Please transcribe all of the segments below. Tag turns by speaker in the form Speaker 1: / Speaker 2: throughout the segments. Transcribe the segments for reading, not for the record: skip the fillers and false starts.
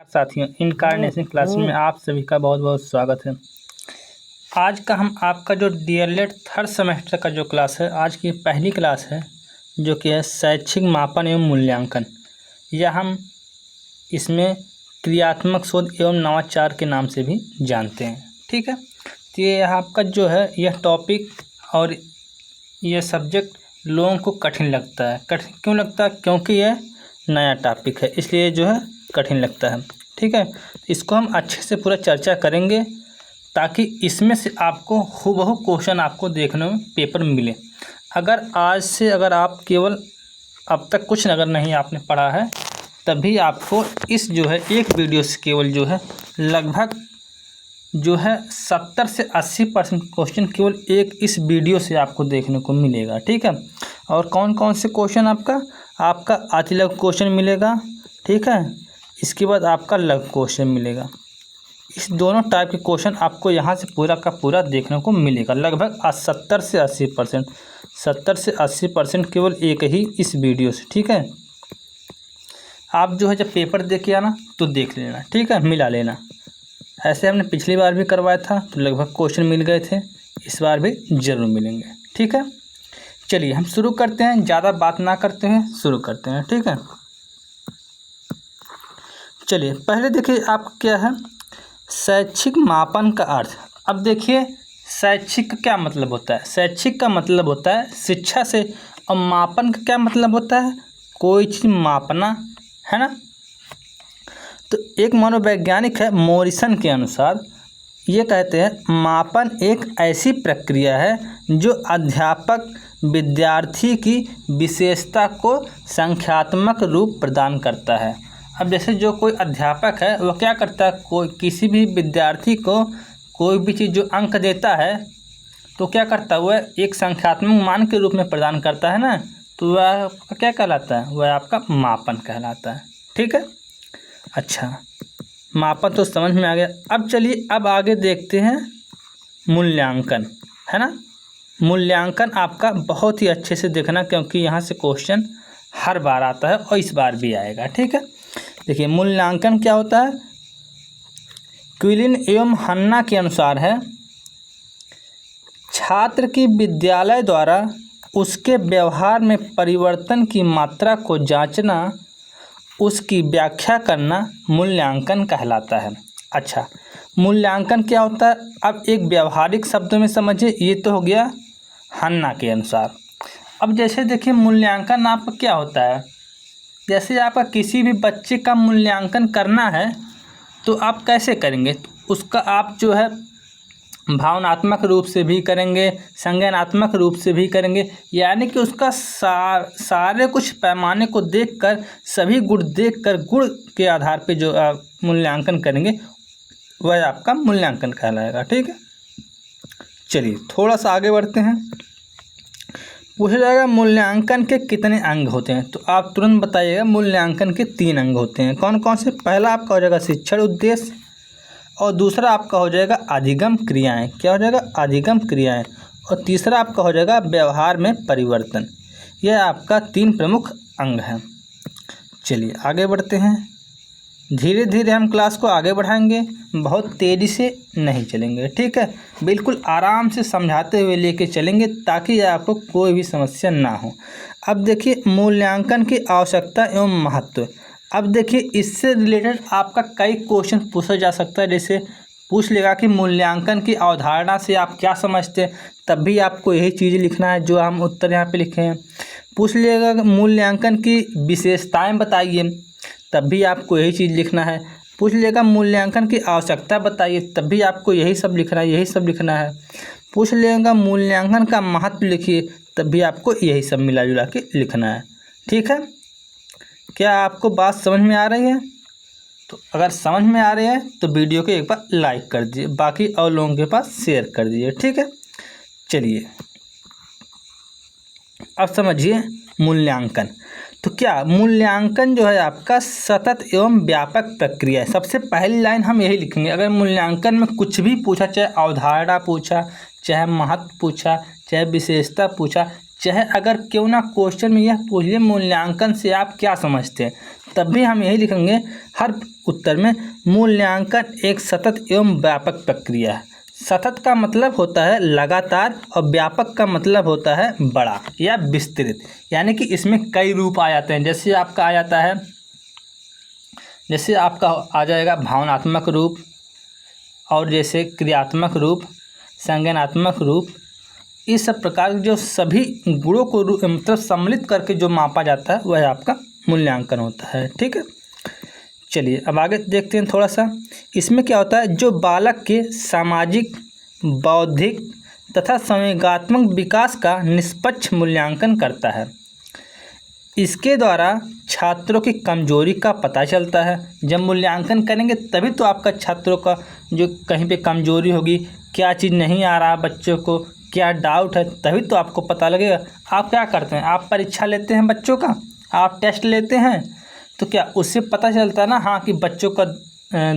Speaker 1: साथियों, incarnation class में आप सभी का बहुत बहुत स्वागत है। आज का हम आपका जो डीएलएड थर्ड सेमेस्टर का जो क्लास है, आज की पहली क्लास है जो कि है शैक्षिक मापन एवं मूल्यांकन। यह हम इसमें क्रियात्मक शोध एवं नवाचार के नाम से भी जानते हैं। ठीक है, तो ये आपका जो है यह टॉपिक और यह सब्जेक्ट लोगों को कठिन लगता है। कठिन क्यों लगता है? क्योंकि यह नया टॉपिक है, इसलिए जो है कठिन लगता है। ठीक है, इसको हम अच्छे से पूरा चर्चा करेंगे ताकि इसमें से आपको हूबहू क्वेश्चन आपको देखने में पेपर मिले। अगर आप केवल अब तक कुछ अगर नहीं आपने पढ़ा है, तभी आपको इस जो है एक वीडियो से केवल जो है लगभग जो है 70 से 80% क्वेश्चन केवल एक इस वीडियो से आपको देखने को मिलेगा। ठीक है, और कौन कौन से क्वेश्चन आपका अतिलघु क्वेश्चन मिलेगा। ठीक है, इसके बाद आपका लघु क्वेश्चन मिलेगा। इस दोनों टाइप के क्वेश्चन आपको यहाँ से पूरा का पूरा देखने को मिलेगा। लगभग 70 से 80% केवल एक ही इस वीडियो से। ठीक है, आप जो है जब पेपर दे के आना तो देख लेना। ठीक है, मिला लेना। ऐसे हमने पिछली बार भी करवाया था तो लगभग क्वेश्चन मिल गए थे, इस बार भी ज़रूर मिलेंगे। ठीक है, चलिए हम शुरू करते हैं, ज़्यादा बात ना करते हैं, शुरू करते हैं। ठीक है, चलिए पहले देखिए आप क्या है शैक्षिक मापन का अर्थ। अब देखिए शैक्षिक का क्या मतलब होता है। शैक्षिक का मतलब होता है शिक्षा से, और मापन का क्या मतलब होता है? कोई चीज़ मापना, है ना। तो एक मनोवैज्ञानिक है मोरिसन के अनुसार ये कहते हैं मापन एक ऐसी प्रक्रिया है जो अध्यापक विद्यार्थी की विशेषता को संख्यात्मक रूप प्रदान करता है। अब जैसे जो कोई अध्यापक है वो क्या करता है, कोई किसी भी विद्यार्थी को कोई भी चीज़ जो अंक देता है तो क्या करता है, वह एक संख्यात्मक मान के रूप में प्रदान करता है ना, तो वह आपका क्या कहलाता है? वह आपका मापन कहलाता है। ठीक है, अच्छा मापन तो समझ में आ गया। अब चलिए अब आगे देखते हैं मूल्यांकन, है ना। मूल्यांकन आपका बहुत ही अच्छे से देखना, क्योंकि यहाँ से क्वेश्चन हर बार आता है और इस बार भी आएगा। ठीक है, देखिए मूल्यांकन क्या होता है। क्विलिन एवं हन्ना के अनुसार है छात्र की विद्यालय द्वारा उसके व्यवहार में परिवर्तन की मात्रा को जांचना, उसकी व्याख्या करना मूल्यांकन कहलाता है। अच्छा, मूल्यांकन क्या होता है? अब एक व्यावहारिक शब्दों में समझिए, ये तो हो गया हन्ना के अनुसार। अब जैसे देखिए मूल्यांकन आपका क्या होता है, जैसे आपका किसी भी बच्चे का मूल्यांकन करना है तो आप कैसे करेंगे? उसका आप जो है भावनात्मक रूप से भी करेंगे, संज्ञानात्मक रूप से भी करेंगे, यानी कि उसका सारे कुछ पैमाने को देखकर, सभी गुण देखकर, गुण के आधार पे जो मूल्यांकन करेंगे वह आपका मूल्यांकन कहलाएगा। ठीक है, चलिए थोड़ा सा आगे बढ़ते हैं। पूछा जाएगा मूल्यांकन के कितने अंग होते हैं, तो आप तुरंत बताइएगा मूल्यांकन के 3 अंग होते हैं। कौन कौन से? पहला आपका हो जाएगा शिक्षण उद्देश्य, और दूसरा आपका हो जाएगा अधिगम क्रियाएं। क्या हो जाएगा? अधिगम क्रियाएं। और तीसरा आपका हो जाएगा व्यवहार में परिवर्तन। यह आपका 3 प्रमुख अंग हैं। चलिए आगे बढ़ते हैं। धीरे धीरे हम क्लास को आगे बढ़ाएंगे, बहुत तेज़ी से नहीं चलेंगे। ठीक है, बिल्कुल आराम से समझाते हुए लेके चलेंगे ताकि आपको कोई भी समस्या ना हो। अब देखिए मूल्यांकन की आवश्यकता एवं महत्व। अब देखिए इससे रिलेटेड आपका कई क्वेश्चन पूछा जा सकता है। जैसे पूछ लेगा कि मूल्यांकन की अवधारणा से आप क्या समझते हैं, तब भी आपको यही चीज़ लिखना है जो हम उत्तर यहाँ पे लिखे हैं। पूछ लेगा मूल्यांकन की विशेषताएं बताइए, तब भी आपको यही चीज़ लिखना है। पूछ लेगा मूल्यांकन की आवश्यकता बताइए, तब भी आपको यही सब लिखना है। पूछ लेगा मूल्यांकन का महत्व लिखिए, तब भी आपको यही सब मिला जुला के लिखना है। ठीक है, क्या आपको बात समझ में आ रही है? तो अगर समझ में आ रही है तो वीडियो को एक बार लाइक कर दीजिए, बाकी और लोगों के पास शेयर कर दीजिए। ठीक है, चलिए अब समझिए मूल्यांकन। तो क्या मूल्यांकन जो है आपका सतत एवं व्यापक प्रक्रिया है। सबसे पहली लाइन हम यही लिखेंगे। अगर मूल्यांकन में कुछ भी पूछा, चाहे अवधारणा पूछा, चाहे महत्व पूछा, चाहे विशेषता पूछा, चाहे अगर क्यों ना क्वेश्चन में यह पूछ लिया मूल्यांकन से आप क्या समझते हैं, तब भी हम यही लिखेंगे हर उत्तर में, मूल्यांकन एक सतत एवं व्यापक प्रक्रिया है। सतत का मतलब होता है लगातार और व्यापक का मतलब होता है बड़ा या विस्तृत, यानी कि इसमें कई रूप आ जाते हैं। जैसे आपका आ जाता है, जैसे आपका आ जाएगा भावनात्मक रूप, और जैसे क्रियात्मक रूप, संज्ञानात्मक रूप, इस सब प्रकार के जो सभी गुणों को मतलब सम्मिलित करके जो मापा जाता है वह आपका मूल्यांकन होता है। ठीक है, चलिए अब आगे देखते हैं थोड़ा सा। इसमें क्या होता है, जो बालक के सामाजिक, बौद्धिक तथा संवेगात्मक विकास का निष्पक्ष मूल्यांकन करता है। इसके द्वारा छात्रों की कमजोरी का पता चलता है। जब मूल्यांकन करेंगे तभी तो आपका छात्रों का जो कहीं पे कमजोरी होगी, क्या चीज़ नहीं आ रहा बच्चों को, क्या डाउट है, तभी तो आपको पता लगेगा। आप क्या करते हैं, आप परीक्षा लेते हैं बच्चों का, आप टेस्ट लेते हैं, तो क्या उससे पता चलता है ना, हाँ कि बच्चों का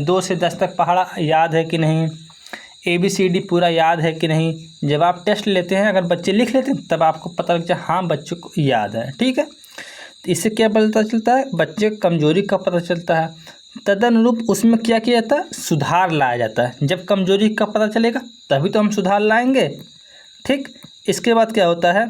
Speaker 1: 2 से 10 तक पढ़ा याद है कि नहीं, ABCD पूरा याद है कि नहीं। जब आप टेस्ट लेते हैं, अगर बच्चे लिख लेते हैं तब आपको पता लगता है हाँ बच्चों को याद है। ठीक है, इससे क्या पता चलता है, बच्चे कमजोरी का पता चलता है। तदनुरूप उसमें क्या किया जाता है, सुधार लाया जाता है। जब कमजोरी का पता चलेगा तभी तो हम सुधार लाएंगे। ठीक, इसके बाद क्या होता है,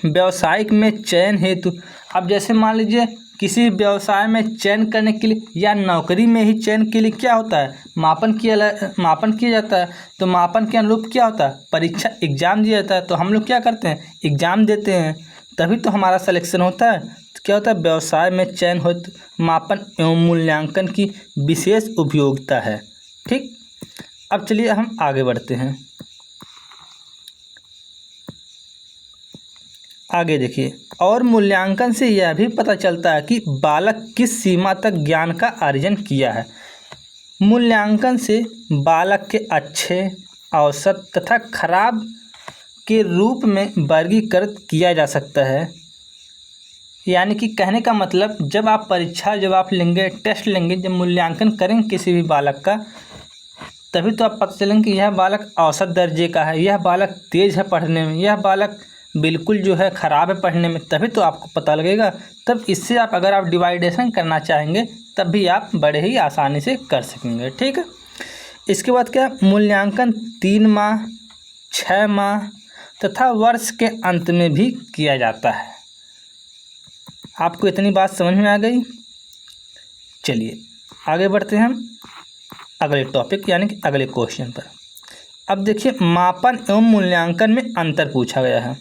Speaker 1: व्यवसायिक में चयन हेतु, अब जैसे मान लीजिए किसी व्यवसाय में चयन करने के लिए या नौकरी में ही चयन के लिए क्या होता है, मापन किया जाता है। तो मापन के अनुरूप क्या होता है, परीक्षा एग्जाम दिया जाता है। तो हम लोग क्या करते हैं, एग्जाम देते हैं, तभी तो हमारा सिलेक्शन होता है। तो क्या होता है, व्यवसाय में चयन हो तो मापन एवं मूल्यांकन की विशेष उपयोगिता है। ठीक, अब चलिए हम आगे बढ़ते हैं। आगे देखिए, और मूल्यांकन से यह भी पता चलता है कि बालक किस सीमा तक ज्ञान का अर्जन किया है। मूल्यांकन से बालक के अच्छे, औसत तथा खराब के रूप में वर्गीकृत किया जा सकता है। यानी कि कहने का मतलब, जब आप लेंगे, टेस्ट लेंगे, जब मूल्यांकन करेंगे किसी भी बालक का, तभी तो आप पता चलेंगे कि यह बालक औसत दर्जे का है, यह बालक तेज है पढ़ने में, यह बालक बिल्कुल जो है ख़राब है पढ़ने में, तभी तो आपको पता लगेगा। तब इससे आप अगर आप डिवाइडेशन करना चाहेंगे तब भी आप बड़े ही आसानी से कर सकेंगे। ठीक है, इसके बाद क्या, मूल्यांकन 3 माह, 6 माह तथा वर्ष के अंत में भी किया जाता है। आपको इतनी बात समझ में आ गई। चलिए आगे बढ़ते हैं हम अगले टॉपिक यानी कि अगले क्वेश्चन पर। अब देखिए, मापन एवं मूल्यांकन में अंतर पूछा गया है।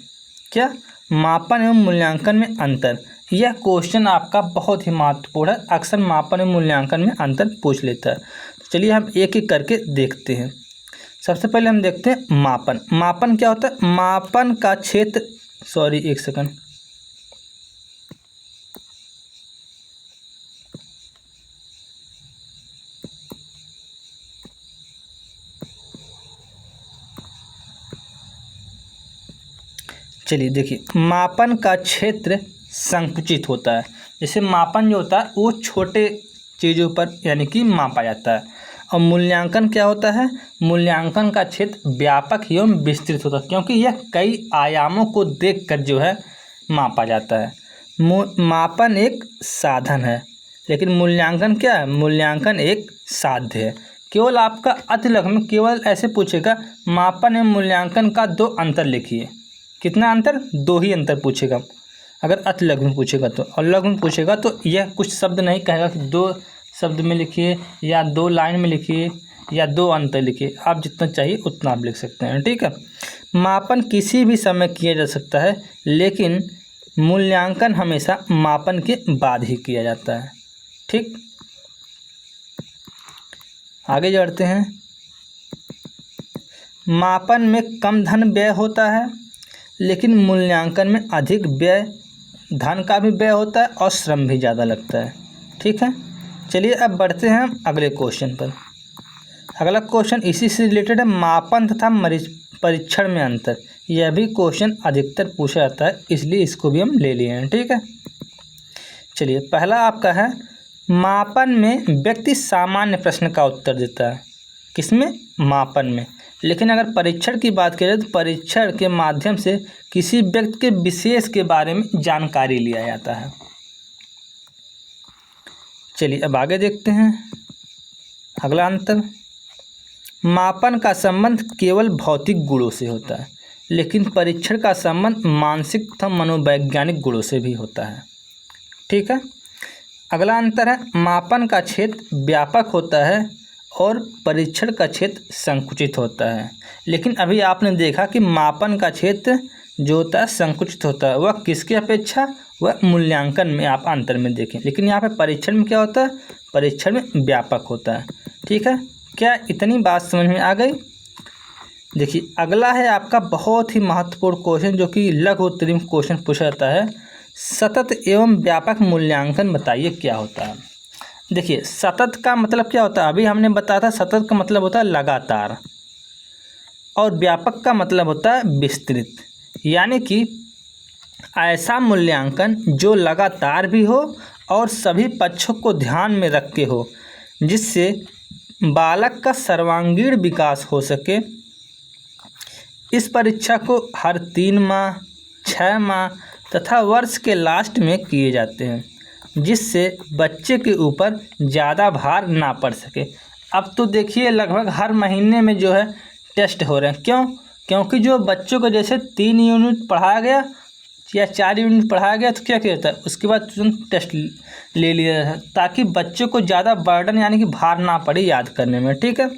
Speaker 1: क्या, मापन एवं मूल्यांकन में अंतर, यह क्वेश्चन आपका बहुत ही महत्वपूर्ण है। अक्सर मापन एवं मूल्यांकन में अंतर पूछ लेता है। तो चलिए हम एक एक करके देखते हैं। सबसे पहले हम देखते हैं मापन। मापन क्या होता है, मापन का क्षेत्र, एक सेकंड, चलिए देखिए, मापन का क्षेत्र संकुचित होता है। जैसे मापन जो होता है वो छोटे चीज़ों पर यानी कि मापा जाता है, और मूल्यांकन क्या होता है, मूल्यांकन का क्षेत्र व्यापक एवं विस्तृत होता है, क्योंकि यह कई आयामों को देखकर जो है मापा जाता है। मापन एक साधन है, लेकिन मूल्यांकन क्या है, मूल्यांकन एक साध्य है। केवल आपका अतिलग्न में केवल ऐसे पूछेगा, मापन एवं मूल्यांकन का 2 अंतर लिखिए। कितना अंतर, 2 ही अंतर पूछेगा अगर अतिलग्न में पूछेगा तो। और लघु में पूछेगा तो यह कुछ शब्द नहीं कहेगा कि 2 शब्द में लिखिए या 2 लाइन में लिखिए या 2 अंतर लिखिए। आप जितना चाहिए उतना आप लिख सकते हैं। ठीक है, मापन किसी भी समय किया जा सकता है, लेकिन मूल्यांकन हमेशा मापन के बाद ही किया जाता है। ठीक, आगे बढ़ते हैं। मापन में कम धन व्यय होता है, लेकिन मूल्यांकन में अधिक व्यय, धन का भी व्यय होता है और श्रम भी ज़्यादा लगता है। ठीक है, चलिए अब बढ़ते हैं हम अगले क्वेश्चन पर। अगला क्वेश्चन इसी से रिलेटेड है, मापन तथा परीक्षण में अंतर। यह भी क्वेश्चन अधिकतर पूछा जाता है, इसलिए इसको भी हम ले लिए हैं। ठीक है, चलिए पहला आपका है, मापन में व्यक्ति सामान्य प्रश्न का उत्तर देता है। किसमें, मापन में। लेकिन अगर परीक्षण की बात करें तो परीक्षण के माध्यम से किसी व्यक्ति के विशेष के बारे में जानकारी लिया जाता है। चलिए अब आगे देखते हैं अगला अंतर। मापन का संबंध केवल भौतिक गुणों से होता है, लेकिन परीक्षण का संबंध मानसिक तथा मनोवैज्ञानिक गुणों से भी होता है। ठीक है। अगला अंतर है मापन का क्षेत्र व्यापक होता है और परीक्षण का क्षेत्र संकुचित होता है। लेकिन अभी आपने देखा कि मापन का क्षेत्र जो होता है संकुचित होता है, वह किसकी अपेक्षा, वह मूल्यांकन में आप अंतर में देखें। लेकिन यहाँ पे परीक्षण में क्या होता है, परीक्षण में व्यापक होता है। ठीक है, क्या इतनी बात समझ में आ गई? देखिए अगला है आपका बहुत ही महत्वपूर्ण क्वेश्चन जो कि लघु उत्तरीय क्वेश्चन पूछा जाता है। सतत एवं व्यापक मूल्यांकन बताइए क्या होता है। देखिए सतत का मतलब क्या होता है, अभी हमने बताया था सतत का मतलब होता है लगातार, और व्यापक का मतलब होता है विस्तृत। यानी कि ऐसा मूल्यांकन जो लगातार भी हो और सभी पक्षों को ध्यान में रख के हो, जिससे बालक का सर्वांगीण विकास हो सके। इस परीक्षा को हर 3 माह, 6 माह तथा वर्ष के लास्ट में किए जाते हैं, जिससे बच्चे के ऊपर ज़्यादा भार ना पड़ सके। अब तो देखिए लगभग हर महीने में जो है टेस्ट हो रहे हैं। क्यों? क्योंकि जो बच्चों को जैसे 3 यूनिट पढ़ाया गया या 4 यूनिट पढ़ाया गया तो क्या किया जाता है, उसके बाद तुरंत टेस्ट ले लिया जाता है, ताकि बच्चों को ज़्यादा बर्डन यानी कि भार ना पड़े याद करने में। ठीक है,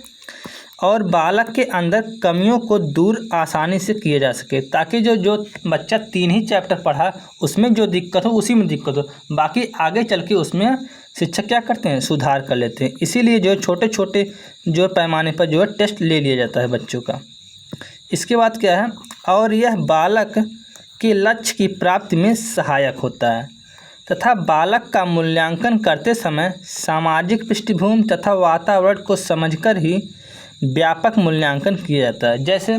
Speaker 1: और बालक के अंदर कमियों को दूर आसानी से किया जा सके, ताकि जो बच्चा 3 ही चैप्टर पढ़ा उसमें जो दिक्कत हो उसी में दिक्कत हो, बाकी आगे चल के उसमें शिक्षक क्या करते हैं, सुधार कर लेते हैं। इसीलिए जो छोटे छोटे जो पैमाने पर जो है टेस्ट ले लिया जाता है बच्चों का। इसके बाद क्या है, और यह बालक के लक्ष्य की प्राप्ति में सहायक होता है तथा बालक का मूल्यांकन करते समय सामाजिक पृष्ठभूमि तथा वातावरण को समझकर ही व्यापक मूल्यांकन किया जाता है। जैसे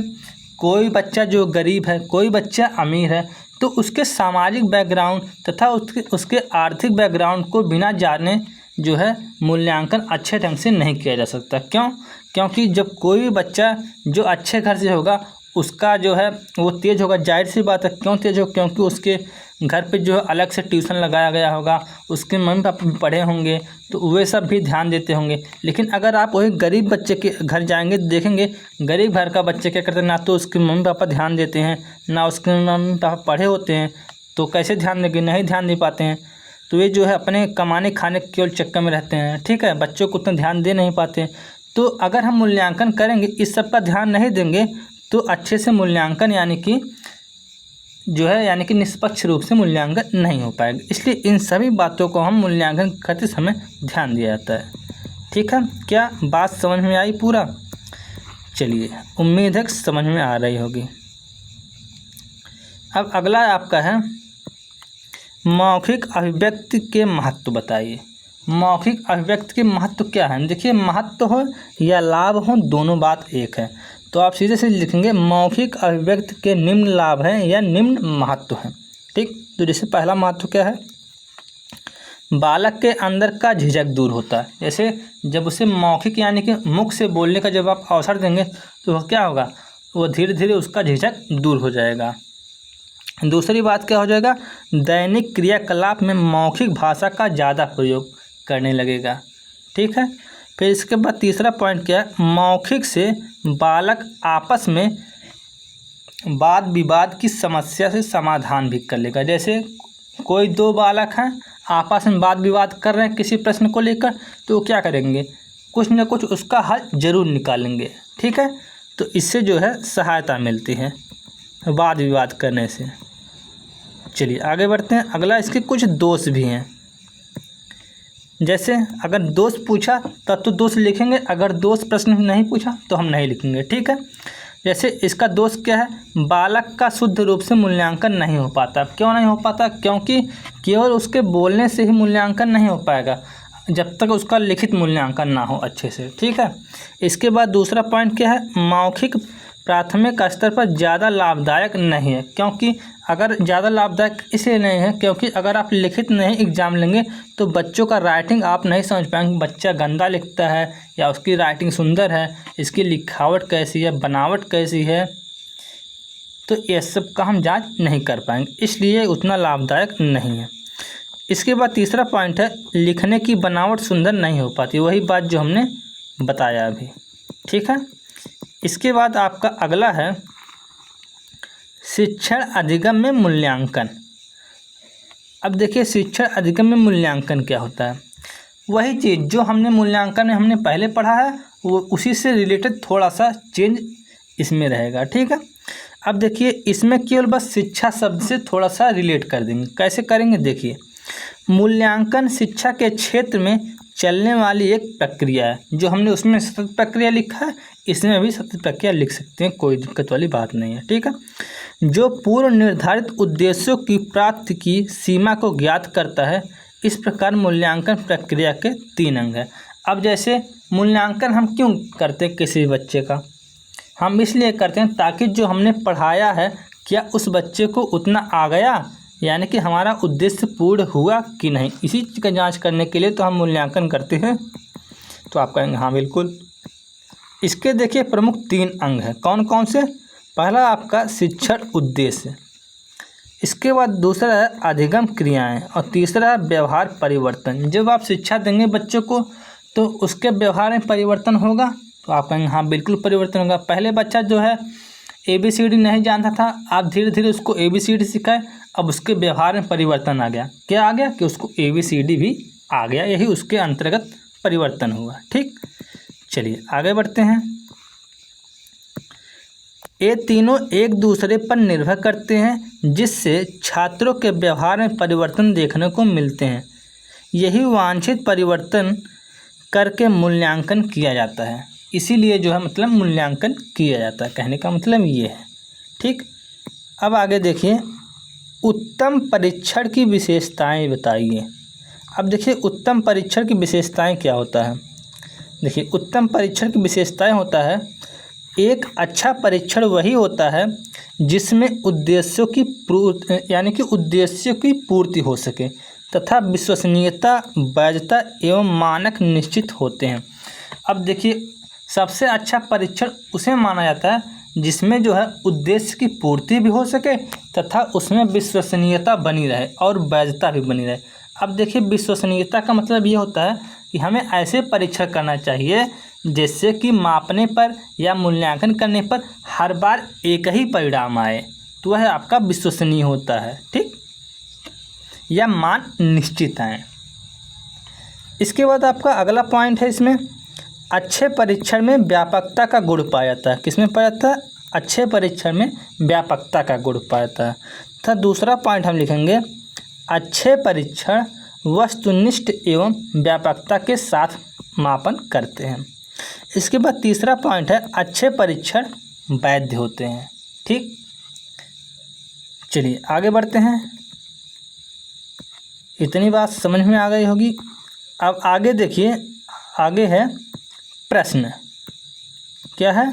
Speaker 1: कोई बच्चा जो गरीब है, कोई बच्चा अमीर है, तो उसके सामाजिक बैकग्राउंड तथा उसके आर्थिक बैकग्राउंड को बिना जाने जो है मूल्यांकन अच्छे ढंग से नहीं किया जा सकता। क्यों? क्योंकि जब कोई बच्चा जो अच्छे घर से होगा उसका जो है वो तेज़ होगा, जाहिर सी बात है। क्यों तेज़ हो? क्योंकि उसके घर पे जो है अलग से ट्यूशन लगाया गया होगा, उसके मम्मी पापा भी पढ़े होंगे तो वे सब भी ध्यान देते होंगे। लेकिन अगर आप वही गरीब बच्चे के घर जाएंगे तो देखेंगे गरीब घर का बच्चे क्या करते हैं, ना तो उसके मम्मी पापा ध्यान देते हैं, ना उसके मम्मी पापा पढ़े होते हैं, तो कैसे ध्यान देंगे, नहीं ध्यान दे पाते हैं। तो ये जो है अपने कमाने खाने के केवल चक्कर में रहते हैं। ठीक है, बच्चों को उतना ध्यान दे नहीं पाते। तो अगर हम मूल्यांकन करेंगे, इस सब का ध्यान नहीं देंगे तो अच्छे से मूल्यांकन यानी कि जो है यानी कि निष्पक्ष रूप से मूल्यांकन नहीं हो पाएगा। इसलिए इन सभी बातों को हम मूल्यांकन करते समय ध्यान दिया जाता है। ठीक है, क्या बात समझ में आई पूरा? चलिए उम्मीद है कि समझ में आ रही होगी। अब अगला आपका है मौखिक अभिव्यक्ति के महत्व बताइए। मौखिक अभिव्यक्ति के महत्व क्या है? देखिए महत्व हो या लाभ हो दोनों बात एक है, तो आप सीधे से लिखेंगे मौखिक अभिव्यक्ति के निम्न लाभ हैं या निम्न महत्व हैं। ठीक, तो जैसे पहला महत्व क्या है, बालक के अंदर का झिझक दूर होता है। जैसे जब उसे मौखिक यानी कि मुख से बोलने का जब आप अवसर देंगे तो वह क्या होगा, वो धीरे धीरे उसका झिझक दूर हो जाएगा। दूसरी बात क्या हो जाएगा, दैनिक क्रियाकलाप में मौखिक भाषा का ज़्यादा प्रयोग करने लगेगा। ठीक है, फिर इसके बाद तीसरा पॉइंट क्या है, मौखिक से बालक आपस में वाद विवाद की समस्या से समाधान भी कर लेगा। जैसे कोई 2 बालक हैं आपस में वाद विवाद कर रहे हैं किसी प्रश्न को लेकर, तो क्या करेंगे, कुछ न कुछ उसका हल जरूर निकालेंगे। ठीक है, तो इससे जो है सहायता मिलती है वाद विवाद करने से। चलिए आगे बढ़ते हैं। अगला इसके कुछ दोष भी हैं। जैसे अगर दोष पूछा तब तो दोष लिखेंगे, अगर दोष प्रश्न नहीं पूछा तो हम नहीं लिखेंगे। ठीक है, जैसे इसका दोष क्या है, बालक का शुद्ध रूप से मूल्यांकन नहीं हो पाता। क्यों नहीं हो पाता? क्योंकि केवल उसके बोलने से ही मूल्यांकन नहीं हो पाएगा जब तक उसका लिखित मूल्यांकन ना हो अच्छे से। ठीक है, इसके बाद दूसरा पॉइंट क्या है, मौखिक प्राथमिक स्तर पर ज़्यादा लाभदायक नहीं है। क्योंकि अगर ज़्यादा लाभदायक इसलिए नहीं है क्योंकि अगर आप लिखित नहीं एग्ज़ाम लेंगे तो बच्चों का राइटिंग आप नहीं समझ पाएंगे, बच्चा गंदा लिखता है या उसकी राइटिंग सुंदर है, इसकी लिखावट कैसी है, बनावट कैसी है, तो ये सब का हम जांच नहीं कर पाएंगे, इसलिए उतना लाभदायक नहीं है। इसके बाद तीसरा पॉइंट है लिखने की बनावट सुंदर नहीं हो पाती, वही बात जो हमने बताया अभी, ठीक है। इसके बाद आपका अगला है शिक्षण अधिगम में मूल्यांकन। अब देखिए शिक्षण अधिगम में मूल्यांकन क्या होता है, वही चीज़ जो हमने मूल्यांकन में हमने पहले पढ़ा है वो उसी से रिलेटेड थोड़ा सा चेंज इसमें रहेगा, ठीक है। अब देखिए इसमें केवल बस शिक्षा शब्द से थोड़ा सा रिलेट कर देंगे। कैसे करेंगे, देखिए मूल्यांकन शिक्षा के क्षेत्र में चलने वाली एक प्रक्रिया है। जो हमने उसमें सतत प्रक्रिया लिखा है इसमें भी सतत प्रक्रिया लिख सकते हैं, कोई दिक्कत वाली बात नहीं है, ठीक है। जो पूर्व निर्धारित उद्देश्यों की प्राप्ति की सीमा को ज्ञात करता है। इस प्रकार मूल्यांकन प्रक्रिया के 3 अंग हैं। अब जैसे मूल्यांकन हम क्यों करते हैं किसी बच्चे का, हम इसलिए करते हैं ताकि जो हमने पढ़ाया है क्या उस बच्चे को उतना आ गया, यानी कि हमारा उद्देश्य पूर्ण हुआ कि नहीं, इसी चीज़ का जांच करने के लिए तो हम मूल्यांकन करते हैं। तो आप कहेंगे हाँ बिल्कुल। इसके देखिए प्रमुख 3 अंग हैं, कौन कौन से। पहला आपका शिक्षण उद्देश्य, इसके बाद दूसरा है अधिगम क्रियाएं और तीसरा है व्यवहार परिवर्तन। जब आप शिक्षा देंगे बच्चों को तो उसके व्यवहार में परिवर्तन होगा, तो आप कहेंगे हाँ बिल्कुल परिवर्तन होगा। पहले बच्चा जो है ABCD नहीं जानता था, आप धीरे धीरे उसको ABCD सिखाए, अब उसके व्यवहार में परिवर्तन आ गया। क्या आ गया कि उसको ABCD भी आ गया, यही उसके अंतर्गत परिवर्तन हुआ, ठीक। चलिए आगे बढ़ते हैं। ये तीनों एक दूसरे पर निर्भर करते हैं जिससे छात्रों के व्यवहार में परिवर्तन देखने को मिलते हैं। यही वांछित परिवर्तन करके मूल्यांकन किया जाता है। इसीलिए जो है मतलब मूल्यांकन किया जाता है, कहने का मतलब ये है, ठीक। अब आगे देखिए उत्तम परीक्षण की विशेषताएं बताइए। अब देखिए उत्तम परीक्षण की विशेषताएं क्या होता है। देखिए उत्तम परीक्षण की विशेषताएं होता है एक अच्छा परीक्षण वही होता है जिसमें उद्देश्यों की उद्देश्यों की पूर्ति हो सके तथा विश्वसनीयता, वैधता एवं मानक निश्चित होते हैं। अब देखिए सबसे अच्छा परीक्षण उसे माना जाता है जिसमें जो है उद्देश्य की पूर्ति भी हो सके तथा उसमें विश्वसनीयता बनी रहे और वैधता भी बनी रहे। अब देखिए विश्वसनीयता का मतलब ये होता है कि हमें ऐसे परीक्षण करना चाहिए जिससे कि मापने पर या मूल्यांकन करने पर हर बार एक ही परिणाम आए, तो वह आपका विश्वसनीय होता है, ठीक, या मान निश्चित आए। इसके बाद आपका अगला पॉइंट है इसमें अच्छे परीक्षण में व्यापकता का गुण पाया जाता है। किसमें पाया जाता है, अच्छे परीक्षण में व्यापकता का गुण पाया जाता है। तथा दूसरा पॉइंट हम लिखेंगे अच्छे परीक्षण वस्तुनिष्ठ एवं व्यापकता के साथ मापन करते हैं। इसके बाद तीसरा पॉइंट है अच्छे परीक्षण वैध होते हैं, ठीक। चलिए आगे बढ़ते हैं, इतनी बात समझ में आ गई होगी। अब आगे देखिए, आगे है प्रश्न। क्या है,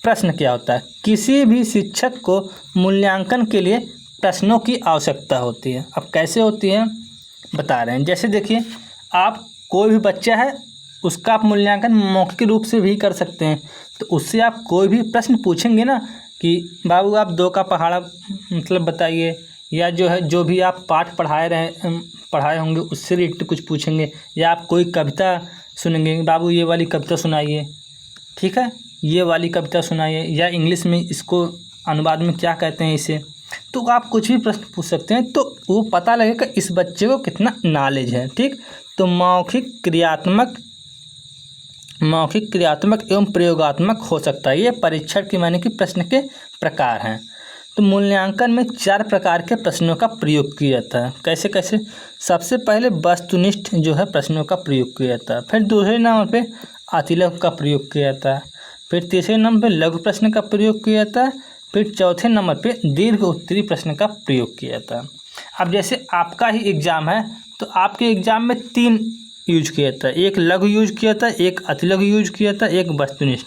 Speaker 1: प्रश्न क्या होता है। किसी भी शिक्षक को मूल्यांकन के लिए प्रश्नों की आवश्यकता होती है। अब कैसे होती है बता रहे हैं। जैसे देखिए आप कोई भी बच्चा है उसका आप मूल्यांकन मौखिक रूप से भी कर सकते हैं, तो उससे आप कोई भी प्रश्न पूछेंगे ना कि बाबू आप 2 का पहाड़ा मतलब बताइए, या जो है जो भी आप पाठ पढ़ाए होंगे उससे रिलेटेड कुछ पूछेंगे, या आप कोई कविता सुनेंगे, बाबू ये वाली कविता सुनाइए, ठीक है, ये वाली कविता सुनाइए, या इंग्लिश में इसको अनुवाद में क्या कहते हैं इसे, तो आप कुछ भी प्रश्न पूछ सकते हैं, तो वो पता लगेगा इस बच्चे को कितना नॉलेज है, ठीक। तो मौखिक क्रियात्मक एवं प्रयोगात्मक हो सकता है। ये परीक्षण की माने कि प्रश्न के प्रकार हैं। तो मूल्यांकन में 4 प्रकार के प्रश्नों का प्रयोग किया जाता है। कैसे कैसे, सबसे पहले वस्तुनिष्ठ जो है प्रश्नों का प्रयोग किया जाता है, फिर दूसरे नंबर पे अतिलघु का प्रयोग किया जाता है, फिर तीसरे नंबर पे लघु प्रश्न का प्रयोग किया जाता है, फिर चौथे नंबर पे दीर्घ उत्तरीय प्रश्न का प्रयोग किया जाता है। अब जैसे आपका ही एग्जाम है तो आपके एग्जाम में 3 यूज किया जाता है, एक लघु यूज किया जाता है, एक अतिलघु यूज किया जाता है, एक वस्तुनिष्ठ।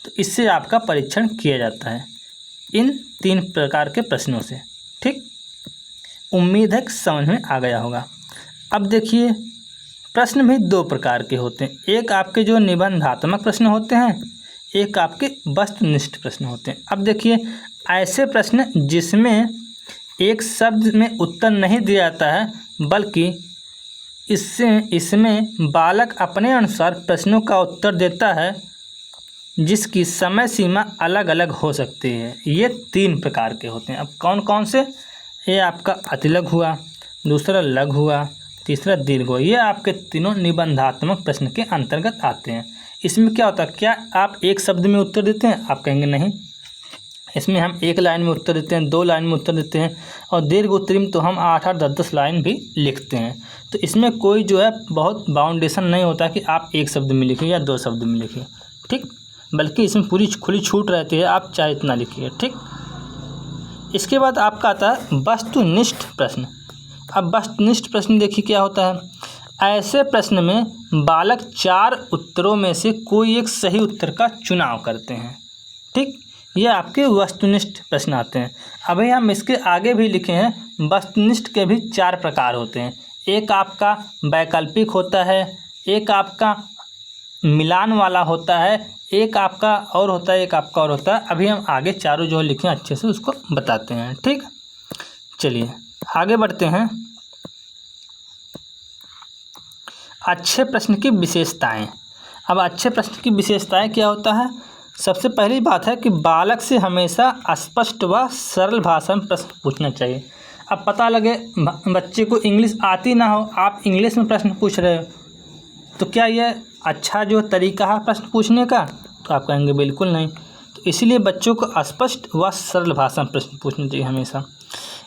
Speaker 1: तो इससे आपका परीक्षण किया जाता है इन 3 प्रकार के प्रश्नों से। ठीक, उम्मीद है कि समझ में आ गया होगा। अब देखिए, प्रश्न भी 2 प्रकार के होते हैं। एक आपके जो निबंधात्मक प्रश्न होते हैं, एक आपके वस्तुनिष्ठ प्रश्न होते हैं। अब देखिए, ऐसे प्रश्न जिसमें एक शब्द में उत्तर नहीं दिया जाता है, बल्कि इसमें बालक अपने अनुसार प्रश्नों का उत्तर देता है, जिसकी समय सीमा अलग अलग हो सकती है। ये 3 प्रकार के होते हैं। अब कौन कौन से? ये आपका अतिलघु हुआ, दूसरा लघु हुआ, तीसरा दीर्घ हुआ। ये आपके तीनों निबंधात्मक प्रश्न के अंतर्गत आते हैं। इसमें क्या होता है, क्या आप एक शब्द में उत्तर देते हैं? आप कहेंगे नहीं, इसमें हम 1 लाइन में उत्तर देते हैं, 2 लाइन में उत्तर देते हैं, और दीर्घ उत्तरी में तो हम 8-8, 10-10 लाइन भी लिखते हैं। तो इसमें कोई जो है बहुत बाउंडेशन नहीं होता कि आप 1 शब्द में लिखिए या 2 शब्द में लिखिए। ठीक, बल्कि इसमें पूरी खुली छूट रहती है, आप चाहे इतना लिखिए। ठीक, इसके बाद आपका आता है वस्तुनिष्ठ प्रश्न। अब वस्तुनिष्ठ प्रश्न देखिए क्या होता है। ऐसे प्रश्न में बालक 4 उत्तरों में से कोई एक सही उत्तर का चुनाव करते हैं। ठीक, ये आपके वस्तुनिष्ठ प्रश्न आते हैं। अभी हम इसके आगे भी लिखे हैं, वस्तुनिष्ठ के भी 4 प्रकार होते हैं। एक आपका वैकल्पिक होता है, एक आपका मिलान वाला होता है, एक आपका और होता है, एक आपका और होता है। अभी हम आगे चारों जो लिखे हैं अच्छे से उसको बताते हैं। ठीक, चलिए आगे बढ़ते हैं। अच्छे प्रश्न की विशेषताएं। अब अच्छे प्रश्न की विशेषताएं क्या होता है? सबसे पहली बात है कि बालक से हमेशा स्पष्ट व सरल भाषा में प्रश्न पूछना चाहिए। अब पता लगे बच्चे को इंग्लिश आती ना हो, आप इंग्लिश में प्रश्न पूछ रहे हो, तो क्या यह अच्छा जो तरीका है प्रश्न पूछने का? तो आप कहेंगे बिल्कुल नहीं। तो इसीलिए बच्चों को स्पष्ट व सरल भाषा में प्रश्न पूछना चाहिए हमेशा।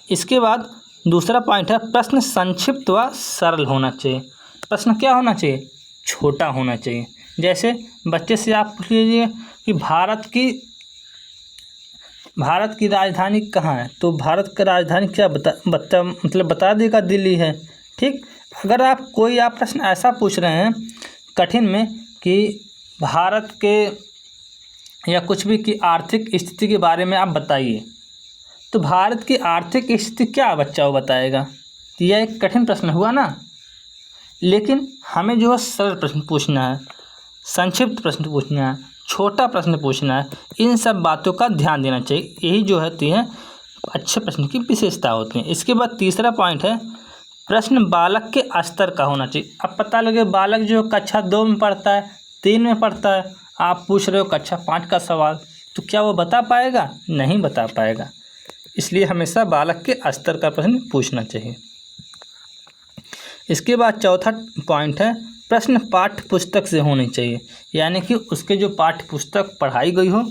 Speaker 1: इसके बाद दूसरा पॉइंट है, प्रश्न संक्षिप्त व सरल होना चाहिए। प्रश्न क्या होना चाहिए? छोटा होना चाहिए। जैसे बच्चे से आप पूछ लीजिए कि भारत की राजधानी कहाँ है, तो भारत की राजधानी क्या बता देगा दिल्ली है। ठीक, अगर आप प्रश्न ऐसा पूछ रहे हैं कठिन में कि भारत के या कुछ भी की आर्थिक स्थिति के बारे में आप बताइए, तो भारत की आर्थिक स्थिति क्या बच्चा वो बताएगा? तो यह एक कठिन प्रश्न हुआ ना। लेकिन हमें जो है सरल प्रश्न पूछना है, संक्षिप्त प्रश्न पूछना है, छोटा प्रश्न पूछना है। इन सब बातों का ध्यान देना चाहिए। यही जो होती है अच्छे प्रश्न की विशेषता होती है। इसके बाद तीसरा पॉइंट है, प्रश्न बालक के स्तर का होना चाहिए। अब पता लगे बालक जो कक्षा 2 में पढ़ता है, 3 में पढ़ता है, आप पूछ रहे हो कक्षा 5 का सवाल, तो क्या वो बता पाएगा? नहीं बता पाएगा। इसलिए हमेशा बालक के स्तर का प्रश्न पूछना चाहिए। इसके बाद चौथा पॉइंट है, प्रश्न पाठ्य पुस्तक से होनी चाहिए, यानी कि उसके जो पाठ्य पुस्तक पढ़ाई गई हो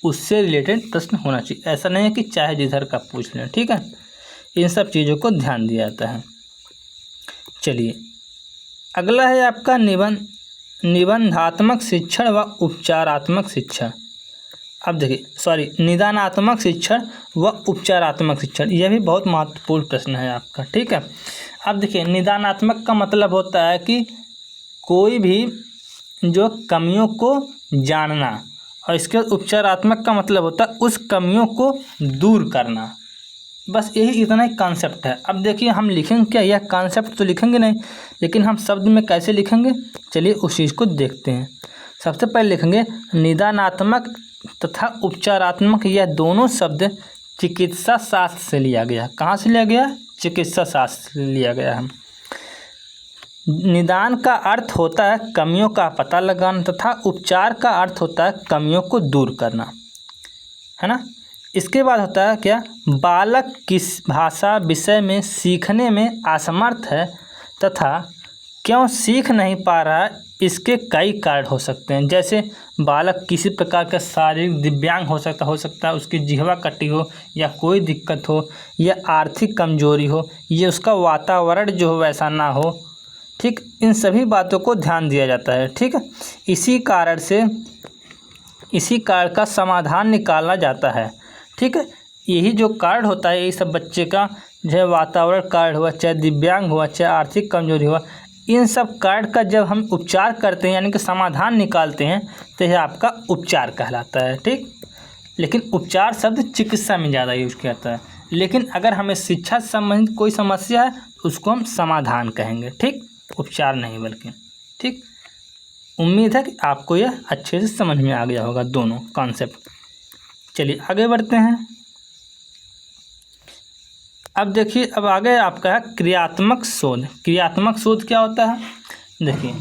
Speaker 1: उससे रिलेटेड प्रश्न होना चाहिए। ऐसा नहीं है कि चाहे जिधर का पूछ लें। ठीक है, इन सब चीज़ों को ध्यान दिया जाता है। चलिए अगला है आपका निबंधात्मक शिक्षण व उपचारात्मक शिक्षण। अब देखिए निदानात्मक शिक्षण व उपचारात्मक शिक्षण, यह भी बहुत महत्वपूर्ण प्रश्न है आपका। ठीक है, अब देखिए निदानात्मक का मतलब होता है कि कोई भी जो कमियों को जानना, और इसके उपचारात्मक का मतलब होता है उस कमियों को दूर करना। बस यही इतना ही कॉन्सेप्ट है। अब देखिए हम लिखेंगे क्या? यह कॉन्सेप्ट तो लिखेंगे नहीं, लेकिन हम शब्द में कैसे लिखेंगे, चलिए उस चीज़ को देखते हैं। सबसे पहले लिखेंगे निदानात्मक तथा उपचारात्मक, यह दोनों शब्द चिकित्सा शास्त्र से लिया गया। कहाँ से लिया गया? चिकित्सा शास्त्र से लिया गया है। निदान का अर्थ होता है कमियों का पता लगाना, तथा उपचार का अर्थ होता है कमियों को दूर करना, है ना। इसके बाद होता है क्या? बालक किस भाषा विषय में सीखने में असमर्थ है तथा क्यों सीख नहीं पा रहा है, इसके कई कारण हो सकते हैं। जैसे बालक किसी प्रकार का शारीरिक दिव्यांग हो सकता है, उसकी जिह्वा कटी हो, या कोई दिक्कत हो, या आर्थिक कमजोरी हो, या उसका वातावरण जो हो वैसा ना हो। ठीक, इन सभी बातों को ध्यान दिया जाता है। ठीक है, इसी कारण का समाधान निकाला जाता है। ठीक है, यही जो कारण होता है, यही सब बच्चे का चाहे वातावरण कारण हुआ, चाहे दिव्यांग हुआ, चाहे आर्थिक कमजोरी हुआ, इन सब कार्ड का जब हम उपचार करते हैं यानी कि समाधान निकालते हैं तो यह आपका उपचार कहलाता है। ठीक, लेकिन उपचार शब्द चिकित्सा में ज़्यादा यूज किया जाता है, लेकिन अगर हमें शिक्षा से संबंधित कोई समस्या है तो उसको हम समाधान कहेंगे। ठीक, उपचार नहीं बल्कि। ठीक, उम्मीद है कि आपको यह अच्छे से समझ में आ गया होगा दोनों कॉन्सेप्ट। चलिए आगे बढ़ते हैं। अब देखिए, अब आगे आपका है क्रियात्मक शोध। क्रियात्मक शोध क्या होता है? देखिए,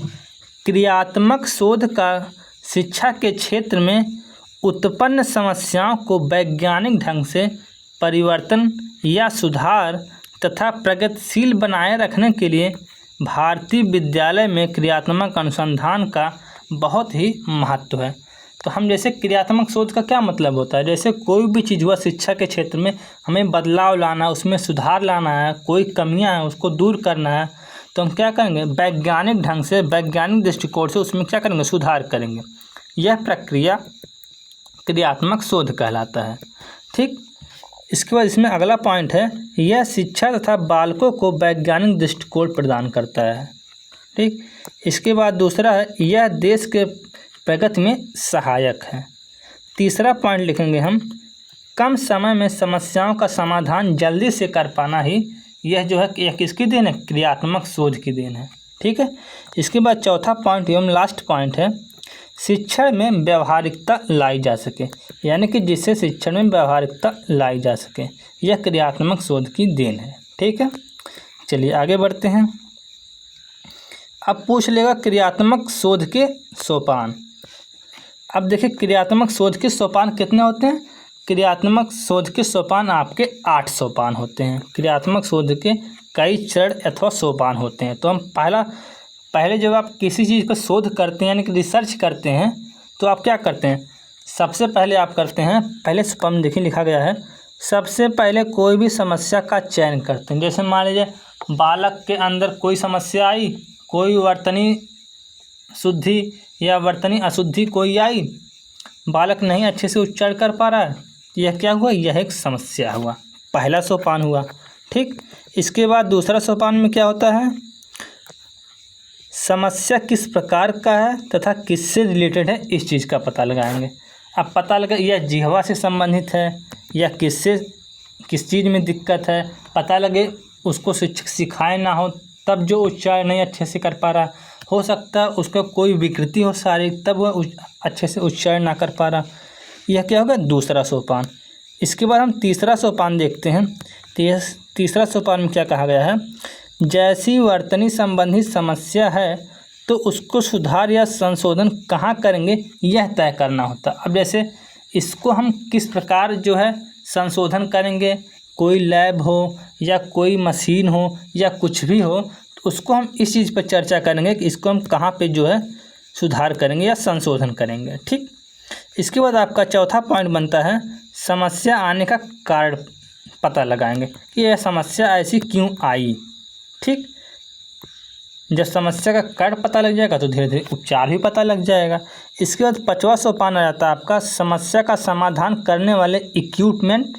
Speaker 1: क्रियात्मक शोध का शिक्षा के क्षेत्र में उत्पन्न समस्याओं को वैज्ञानिक ढंग से परिवर्तन या सुधार तथा प्रगतिशील बनाए रखने के लिए भारतीय विद्यालय में क्रियात्मक अनुसंधान का बहुत ही महत्व है। तो हम जैसे क्रियात्मक शोध का क्या मतलब होता है, जैसे कोई भी चीज़ हुआ शिक्षा के क्षेत्र में, हमें बदलाव लाना, उसमें सुधार लाना है, कोई कमियां हैं उसको दूर करना है, तो हम क्या करेंगे? वैज्ञानिक ढंग से, वैज्ञानिक दृष्टिकोण से उसमें क्या करेंगे? सुधार करेंगे। यह प्रक्रिया क्रियात्मक शोध कहलाता है। ठीक, इसके बाद इसमें अगला पॉइंट है, यह शिक्षा तथा बालकों को वैज्ञानिक दृष्टिकोण प्रदान करता है। ठीक, इसके बाद दूसरा है, यह देश के प्रगति में सहायक है। तीसरा पॉइंट लिखेंगे हम, कम समय में समस्याओं का समाधान जल्दी से कर पाना ही यह जो है यह किसकी देन है? क्रियात्मक शोध की देन है। ठीक है, इसके बाद चौथा पॉइंट एवं लास्ट पॉइंट है, शिक्षण में व्यवहारिकता लाई जा सके, यानी कि जिससे शिक्षण में व्यवहारिकता लाई जा सके, यह क्रियात्मक शोध की देन है। ठीक है, चलिए आगे बढ़ते हैं। अब पूछ लेगा क्रियात्मक शोध के सोपान। अब देखिए, क्रियात्मक शोध के सोपान कितने होते हैं? क्रियात्मक शोध के सोपान आपके 8 सोपान होते हैं। क्रियात्मक शोध के कई चरण अथवा सोपान होते हैं। तो हम पहले जब आप किसी चीज़ पर शोध करते हैं यानी कि रिसर्च करते हैं तो आप क्या करते हैं? सबसे पहले आप करते हैं, पहले सोपान देखिए लिखा गया है, सबसे पहले कोई भी समस्या का चयन करते हैं। जैसे मान लीजिए बालक के अंदर कोई समस्या आई, कोई वर्तनी शुद्धि या वर्तनी अशुद्धि कोई आई, बालक नहीं अच्छे से उच्चारण कर पा रहा है, यह क्या हुआ? यह एक समस्या हुआ, पहला सोपान हुआ। ठीक, इसके बाद दूसरा सोपान में क्या होता है? समस्या किस प्रकार का है तथा किससे रिलेटेड है, इस चीज़ का पता लगाएंगे। अब पता लगा यह जिह्वा से संबंधित है या किस चीज़ में दिक्कत है, पता लगे उसको शिक्षक सिखाए ना हो तब जो उच्चारण नहीं अच्छे से कर पा रहा, हो सकता है उसका कोई विकृति हो शारीरिक तब वह अच्छे से उच्चारण ना कर पा रहा, यह क्या होगा? दूसरा सोपान। इसके बाद हम तीसरा सोपान देखते हैं। तीसरा सोपान में क्या कहा गया है? जैसी वर्तनी संबंधी समस्या है तो उसको सुधार या संशोधन कहाँ करेंगे यह तय करना होता। अब जैसे इसको हम किस प्रकार जो है संशोधन करेंगे, कोई लैब हो या कोई मशीन हो या कुछ भी हो, तो उसको हम इस चीज़ पर चर्चा करेंगे कि इसको हम कहाँ पे जो है सुधार करेंगे या संशोधन करेंगे। ठीक, इसके बाद आपका चौथा पॉइंट बनता है समस्या आने का कारण पता लगाएंगे कि यह समस्या ऐसी क्यों आई। ठीक, जब समस्या का कारण पता लग जाएगा तो धीरे धीरे उपचार भी पता लग जाएगा। इसके बाद 5वां सोपान आ जाता है आपका समस्या का समाधान करने वाले इक्विपमेंट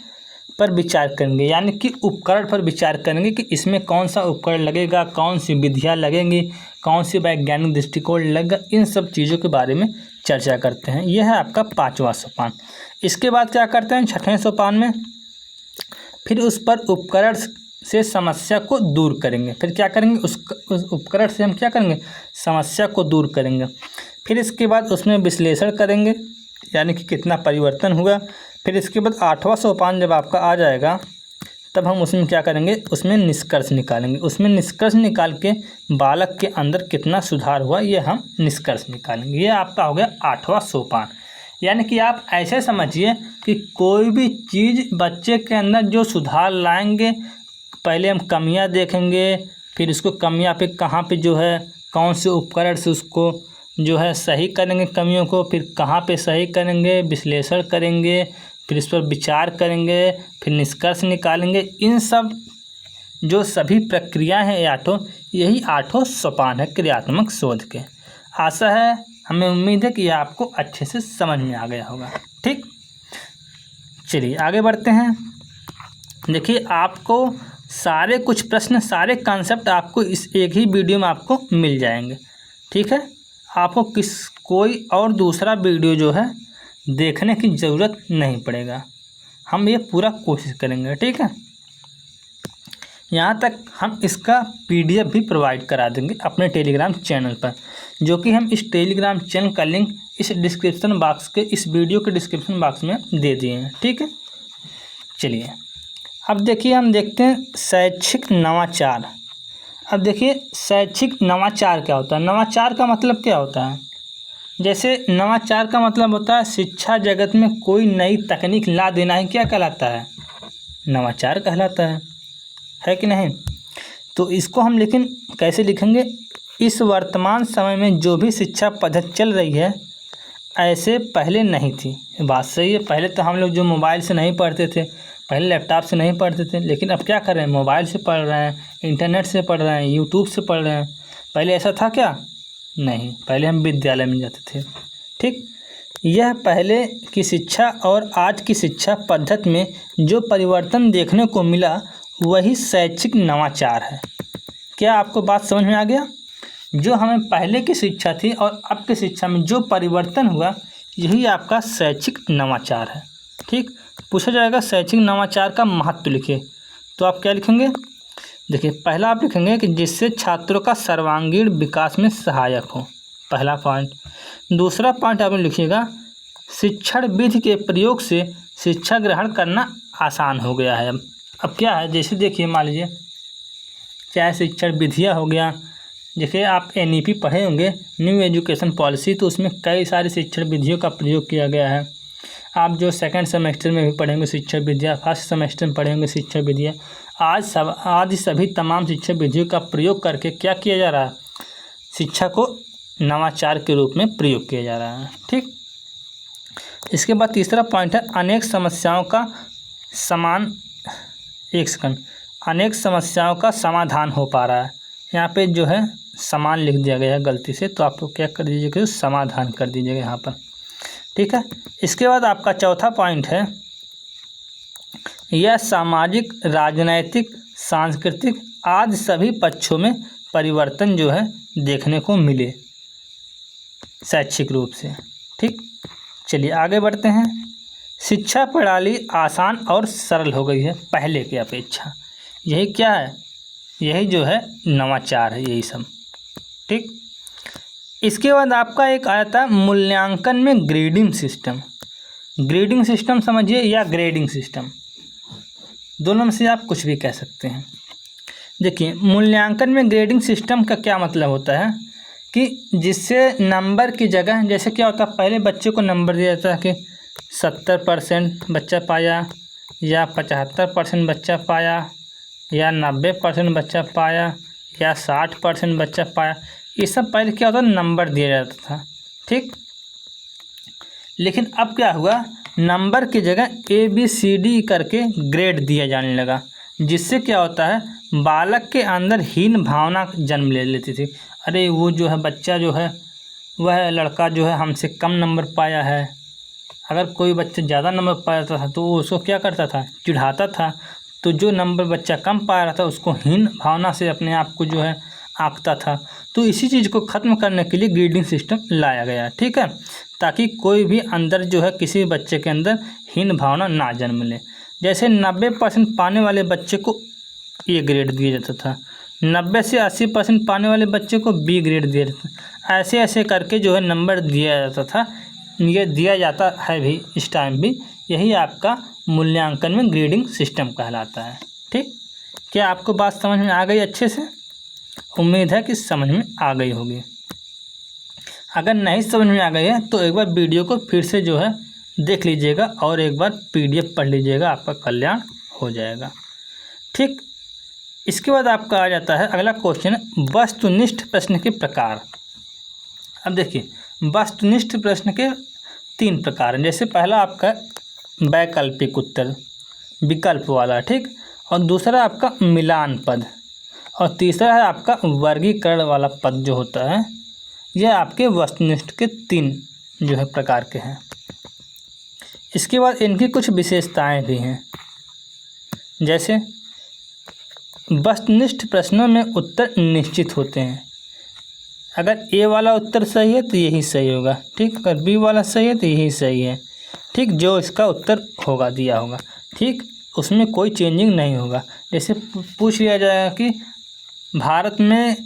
Speaker 1: पर विचार करेंगे, यानी कि उपकरण पर विचार करेंगे कि इसमें कौन सा उपकरण लगेगा, कौन सी विधियाँ लगेंगी, कौन सी वैज्ञानिक दृष्टिकोण लगेगा, इन सब चीज़ों के बारे में चर्चा करते हैं। यह है आपका 5वां सोपान। इसके बाद क्या करते हैं 6वें सोपान में, फिर उस पर उपकरण से समस्या को दूर करेंगे। फिर क्या करेंगे? उस उपकरण से हम क्या करेंगे? समस्या को दूर करेंगे। फिर इसके बाद उसमें विश्लेषण करेंगे, यानी कि कितना परिवर्तन हुआ। फिर इसके बाद 8वां सोपान जब आपका आ जाएगा तब हम उसमें क्या करेंगे? उसमें निष्कर्ष निकालेंगे। उसमें निष्कर्ष निकाल के बालक के अंदर कितना सुधार हुआ ये हम निष्कर्ष निकालेंगे। ये आपका हो गया 8वां सोपान। यानी कि आप ऐसे समझिए कि कोई भी चीज़ बच्चे के अंदर जो सुधार लाएंगे, पहले हम कमियां देखेंगे, फिर इसको कमियां पे कहाँ पे जो है कौन से उपकरण से उसको जो है सही करेंगे कमियों को, फिर कहाँ पे सही करेंगे, विश्लेषण करेंगे, फिर इस पर विचार करेंगे, फिर निष्कर्ष निकालेंगे। इन सब जो सभी प्रक्रियाएं हैं यही 8 सोपान है क्रियात्मक शोध के। आशा है, हमें उम्मीद है कि यह आपको अच्छे से समझ में आ गया होगा। ठीक, चलिए आगे बढ़ते हैं। देखिए, आपको सारे कुछ प्रश्न, सारे कॉन्सेप्ट आपको इस एक ही वीडियो में आपको मिल जाएंगे। ठीक है, आपको कोई और दूसरा वीडियो जो है देखने की ज़रूरत नहीं पड़ेगा। हम ये पूरा कोशिश करेंगे। ठीक है, यहाँ तक हम इसका PDF भी प्रोवाइड करा देंगे अपने टेलीग्राम चैनल पर, जो कि हम इस टेलीग्राम चैनल का लिंक इस डिस्क्रिप्शन बॉक्स के, इस वीडियो के डिस्क्रिप्शन बॉक्स में दे दिए हैं। ठीक है, चलिए अब देखिए, हम देखते हैं शैक्षिक नवाचार। अब देखिए शैक्षिक नवाचार क्या होता है। नवाचार का मतलब क्या होता है? जैसे नवाचार का मतलब होता है शिक्षा जगत में कोई नई तकनीक ला देना ही क्या कहलाता है? नवाचार कहलाता है कि नहीं? तो इसको हम लेकिन कैसे लिखेंगे? इस वर्तमान समय में जो भी शिक्षा पद्धति चल रही है ऐसे पहले नहीं थी। बात सही है। पहले तो हम लोग जो मोबाइल से नहीं पढ़ते थे, पहले लैपटॉप से नहीं पढ़ते थे, लेकिन अब क्या कर रहे हैं? मोबाइल से पढ़ रहे हैं, इंटरनेट से पढ़ रहे हैं, यूट्यूब से पढ़ रहे हैं। पहले ऐसा था क्या? नहीं, पहले हम विद्यालय में जाते थे। ठीक, यह पहले की शिक्षा और आज की शिक्षा पद्धति में जो परिवर्तन देखने को मिला वही शैक्षिक नवाचार है। क्या आपको बात समझ में आ गया? जो हमें पहले की शिक्षा थी और अब की शिक्षा में जो परिवर्तन हुआ यही आपका शैक्षिक नवाचार है। ठीक, पूछा जाएगा शैक्षिक नवाचार का महत्व लिखिए, तो आप क्या लिखेंगे? देखिए, पहला आप लिखेंगे कि जिससे छात्रों का सर्वांगीण विकास में सहायक हो, पहला पॉइंट। दूसरा पॉइंट आप लिखिएगा शिक्षण विधि के प्रयोग से शिक्षा ग्रहण करना आसान हो गया है। अब क्या है, जैसे देखिए मान लीजिए चाहे शिक्षण विधियाँ हो गया, जैसे आप NEP पढ़े होंगे, न्यू एजुकेशन पॉलिसी, तो उसमें कई सारी शिक्षण विधियों का प्रयोग किया गया है। आप जो सेकंड सेमेस्टर में भी पढ़ेंगे शिक्षा विधियाँ, फर्स्ट सेमेस्टर में पढ़ेंगे शिक्षा विधियाँ, आज सभी तमाम शिक्षा विधियों का प्रयोग करके क्या किया जा रहा है? शिक्षा को नवाचार के रूप में प्रयोग किया जा रहा है। ठीक, इसके बाद तीसरा पॉइंट है अनेक समस्याओं का समाधान हो पा रहा है। यहाँ पे जो है समान लिख दिया गया है गलती से, तो आपको क्या कर दीजिएगा? समाधान कर दीजिएगा यहाँ पर। ठीक है, इसके बाद आपका चौथा पॉइंट है यह सामाजिक, राजनैतिक, सांस्कृतिक आदि सभी पक्षों में परिवर्तन जो है देखने को मिले शैक्षिक रूप से। ठीक, चलिए आगे बढ़ते हैं। शिक्षा प्रणाली आसान और सरल हो गई है पहले की अपेक्षा। यही क्या है? यही जो है नवाचार है, यही सब। ठीक, इसके बाद आपका एक आया था मूल्यांकन में ग्रेडिंग सिस्टम। ग्रेडिंग सिस्टम समझिए या ग्रेडिंग सिस्टम, दोनों में से आप कुछ भी कह सकते हैं। देखिए, मूल्यांकन में ग्रेडिंग सिस्टम का क्या मतलब होता है कि जिससे नंबर की जगह, जैसे क्या होता है पहले बच्चे को नंबर दिया जाता है कि 70% बच्चा पाया, या 75% बच्चा पाया, या 90% बच्चा पाया, या 60% बच्चा पाया। ये सब पहले क्या होता, नंबर दिया जाता था। ठीक, लेकिन अब क्या हुआ, नंबर की जगह ABCD करके ग्रेड दिया जाने लगा, जिससे क्या होता है बालक के अंदर हीन भावना जन्म ले लेती थी। अरे वो जो है बच्चा जो है, वह लड़का जो है हमसे कम नंबर पाया है। अगर कोई बच्चा ज़्यादा नंबर पाता था तो वो उसको क्या करता था, चिढ़ाता था। तो जो नंबर बच्चा कम पा रहा था उसको हीन भावना से अपने आप को जो है आंकता था। तो इसी चीज़ को ख़त्म करने के लिए ग्रेडिंग सिस्टम लाया गया। ठीक है, ताकि कोई भी अंदर जो है किसी बच्चे के अंदर हीन भावना ना जन्म ले। जैसे 90% पाने वाले बच्चे को A ग्रेड दिया जाता था, 90 से 80% पाने वाले बच्चे को B ग्रेड दिया जाता था। ऐसे ऐसे करके जो है नंबर दिया जाता था, ये दिया जाता है भी इस टाइम भी। यही आपका मूल्यांकन में ग्रेडिंग सिस्टम कहलाता है। ठीक, क्या आपको बात समझ में आ गई अच्छे से? उम्मीद है कि समझ में आ गई होगी। अगर नहीं समझ में आ गई है तो एक बार वीडियो को फिर से जो है देख लीजिएगा और एक बार PDF पढ़ लीजिएगा, आपका कल्याण हो जाएगा। ठीक, इसके बाद आपका आ जाता है अगला क्वेश्चन, वस्तुनिष्ठ प्रश्न के प्रकार। अब देखिए, वस्तुनिष्ठ प्रश्न के 3 प्रकार हैं। जैसे पहला आपका वैकल्पिक उत्तर, विकल्प वाला। ठीक, और दूसरा आपका मिलान पद, और तीसरा है आपका वर्गीकरण वाला पद जो होता है। यह आपके वस्तुनिष्ठ के 3 जो है प्रकार के हैं। इसके बाद इनकी कुछ विशेषताएं भी हैं। जैसे वस्तुनिष्ठ प्रश्नों में उत्तर निश्चित होते हैं। अगर ए वाला उत्तर सही है तो यही सही होगा, ठीक। अगर बी वाला सही है तो यही सही है, ठीक। जो इसका उत्तर होगा दिया होगा, ठीक, उसमें कोई चेंजिंग नहीं होगा। जैसे पूछ लिया जाएगा कि भारत में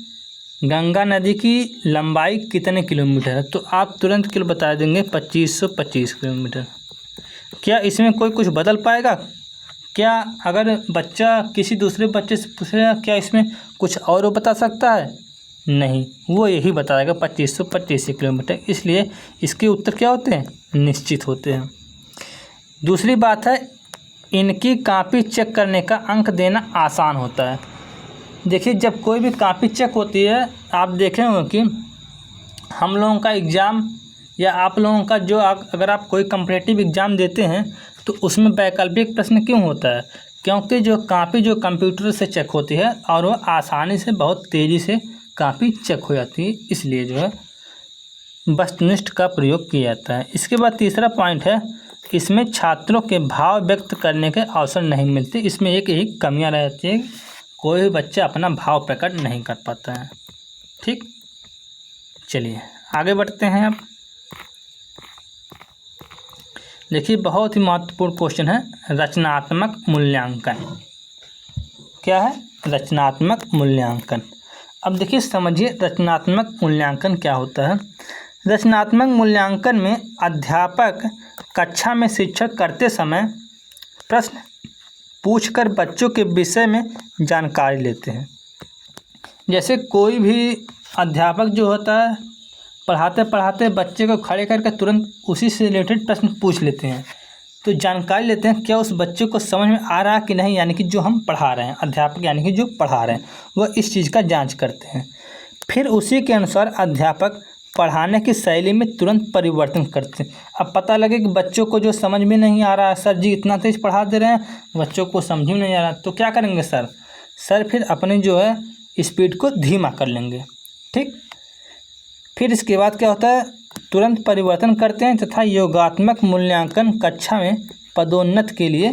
Speaker 1: गंगा नदी की लंबाई कितने किलोमीटर है, तो आप तुरंत के लिए बता देंगे 2525 किलोमीटर। क्या इसमें कोई कुछ बदल पाएगा? क्या अगर बच्चा किसी दूसरे बच्चे से पूछेगा क्या इसमें कुछ और वो बता सकता है? नहीं, वो यही बताएगा 2525 किलोमीटर। इसलिए इसके उत्तर क्या होते हैं? निश्चित होते हैं। दूसरी बात है, इनकी कॉपी चेक करने का अंक देना आसान होता है। देखिए, जब कोई भी कॉपी चेक होती है, आप देखे होंगे कि हम लोगों का एग्ज़ाम या आप लोगों का जो अगर आप कोई कॉम्पिटिटिव एग्ज़ाम देते हैं तो उसमें वैकल्पिक प्रश्न क्यों होता है? क्योंकि जो कॉपी जो कंप्यूटर से चेक होती है और वो आसानी से बहुत तेज़ी से कॉपी चेक हो जाती है, इसलिए जो है वस्तुनिष्ठ का प्रयोग किया जाता है। इसके बाद तीसरा पॉइंट है, इसमें छात्रों के भाव व्यक्त करने के अवसर नहीं मिलते। इसमें एक ही कमियाँ रहती है, कोई भी बच्चा अपना भाव प्रकट नहीं कर पाता है, ठीक। चलिए आगे बढ़ते हैं। अब देखिए, बहुत ही महत्वपूर्ण क्वेश्चन है, रचनात्मक मूल्यांकन। क्या है? रचनात्मक मूल्यांकन। अब देखिए, समझिए रचनात्मक मूल्यांकन क्या होता है। रचनात्मक मूल्यांकन में अध्यापक कक्षा में शिक्षक करते समय प्रश्न पूछकर बच्चों के विषय में जानकारी लेते हैं। जैसे कोई भी अध्यापक जो होता है, पढ़ाते पढ़ाते बच्चे को खड़े करके तुरंत उसी से रिलेटेड प्रश्न पूछ लेते हैं, तो जानकारी लेते हैं क्या उस बच्चे को समझ में आ रहा है कि नहीं, यानी कि जो हम पढ़ा रहे हैं, अध्यापक यानी कि जो पढ़ा रहे हैं वह इस चीज़ का जांच करते हैं। फिर उसी के अनुसार अध्यापक पढ़ाने की शैली में तुरंत परिवर्तन करते हैं। अब पता लगे कि बच्चों को जो समझ में नहीं आ रहा है, सर जी इतना तेज पढ़ा दे रहे हैं, बच्चों को समझ में नहीं आ रहा, तो क्या करेंगे सर फिर अपने जो है स्पीड को धीमा कर लेंगे, ठीक। फिर इसके बाद क्या होता है, तुरंत परिवर्तन करते हैं तथा योगात्मक मूल्यांकन कक्षा में पदोन्नत के लिए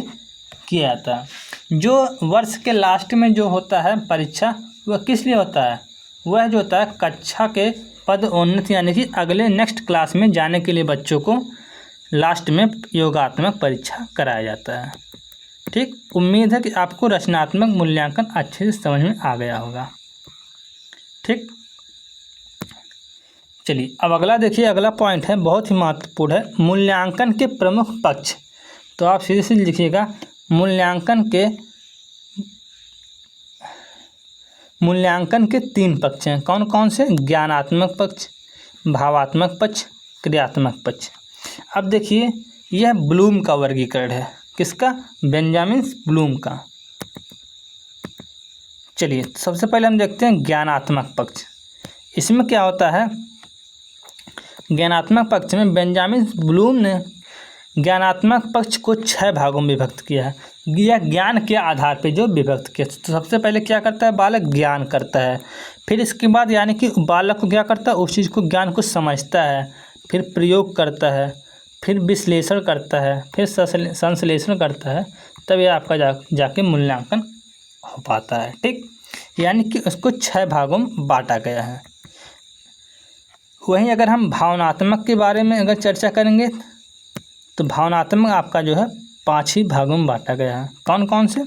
Speaker 1: किया जाता है। जो वर्ष के लास्ट में जो होता है परीक्षा, वह किस लिए होता है? वह जो होता है कक्षा के पदोन्नति यानी कि अगले नेक्स्ट क्लास में जाने के लिए बच्चों को लास्ट में योगात्मक परीक्षा कराया जाता है, ठीक। उम्मीद है कि आपको रचनात्मक मूल्यांकन अच्छे से समझ में आ गया होगा, ठीक। चलिए अब अगला देखिए, अगला पॉइंट है बहुत ही महत्वपूर्ण है, मूल्यांकन के प्रमुख पक्ष। तो आप सीधे सीधे लिखिएगा, मूल्यांकन के 3 पक्ष हैं। कौन कौन से? ज्ञानात्मक पक्ष, भावात्मक पक्ष, क्रियात्मक पक्ष। अब देखिए, यह ब्लूम का वर्गीकरण है। किसका? बेंजामिन ब्लूम का। चलिए सबसे पहले हम देखते हैं ज्ञानात्मक पक्ष। इसमें क्या होता है, ज्ञानात्मक पक्ष में बेंजामिन ब्लूम ने ज्ञानात्मक पक्ष को 6 भागों में विभक्त किया है। यह ज्ञान के आधार पर जो विभक्त किया, तो सबसे पहले क्या करता है, बालक ज्ञान करता है। फिर इसके बाद यानी कि बालक को क्या करता है, उस चीज़ को ज्ञान को समझता है, फिर प्रयोग करता है, फिर विश्लेषण करता है, फिर संश्लेषण करता है, तब यह आपका जाके मूल्यांकन हो पाता है, ठीक। यानी कि उसको 6 भागों में बांटा गया है। वहीं अगर हम भावनात्मक के बारे में अगर चर्चा करेंगे तो भावनात्मक आपका जो है 5 ही भागों में बांटा गया है। कौन कौन से?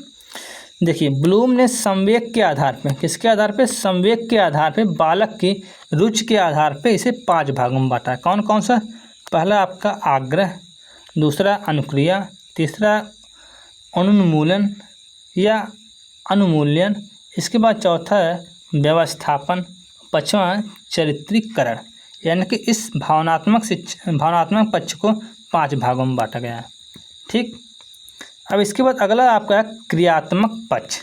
Speaker 1: देखिए, ब्लूम ने संवेग के आधार पे, किसके आधार पे? संवेग के आधार पे, बालक की रुचि के आधार पे इसे 5 भागों में बांटा है। कौन कौन सा? पहला आपका आग्रह, दूसरा अनुक्रिया, तीसरा अनुन्मूलन या अनुमूल्यन, इसके बाद चौथा है व्यवस्थापन, 5वां चरित्रीकरण। यानी कि इस भावनात्मक पक्ष को 5 भागों में बांटा गया है, ठीक। अब इसके बाद अगला आपका है क्रियात्मक पक्ष।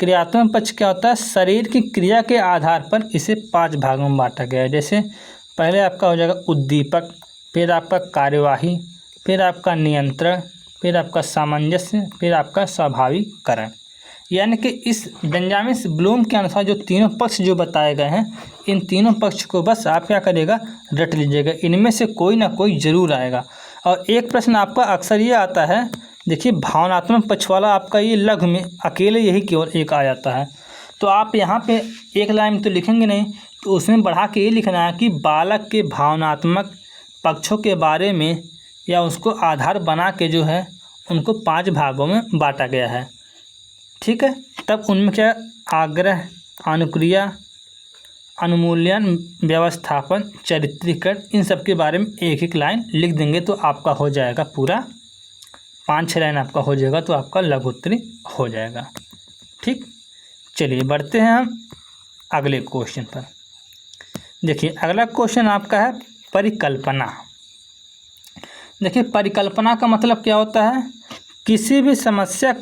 Speaker 1: क्रियात्मक पक्ष क्या होता है? शरीर की क्रिया के आधार पर इसे 5 भागों में बांटा गया है। जैसे पहले आपका हो जाएगा उद्दीपक, फिर आपका कार्यवाही, फिर आपका नियंत्रण, फिर आपका सामंजस्य, फिर आपका स्वाभाविककरण। यानी कि इस बेंजामिन ब्लूम के अनुसार जो तीनों पक्ष जो बताए गए हैं, इन तीनों पक्ष को बस आप क्या करिएगा, रट लीजिएगा। इनमें से कोई ना कोई ज़रूर आएगा। और एक प्रश्न आपका अक्सर ये आता है, देखिए भावनात्मक पक्ष वाला आपका ये लघु में अकेले यही केवल एक आ जाता है। तो आप यहाँ पे एक लाइन में तो लिखेंगे नहीं, तो उसमें बढ़ा के ये लिखना है कि बालक के भावनात्मक पक्षों के बारे में या उसको आधार बना के जो है उनको 5 भागों में बांटा गया है। ठीक है, तब उनमें क्या आग्रह, अनुक्रिया, अनुमूल्यन, व्यवस्थापन, चरित्रीकरण, इन सब के बारे में एक एक लाइन लिख देंगे तो आपका हो जाएगा पूरा 5-6 लाइन आपका हो जाएगा, तो आपका लघु उत्तरी हो जाएगा। ठीक, चलिए बढ़ते हैं हम अगले क्वेश्चन पर। देखिए अगला क्वेश्चन आपका है परिकल्पना। देखिए परिकल्पना का मतलब क्या होता है, किसी भी समस्या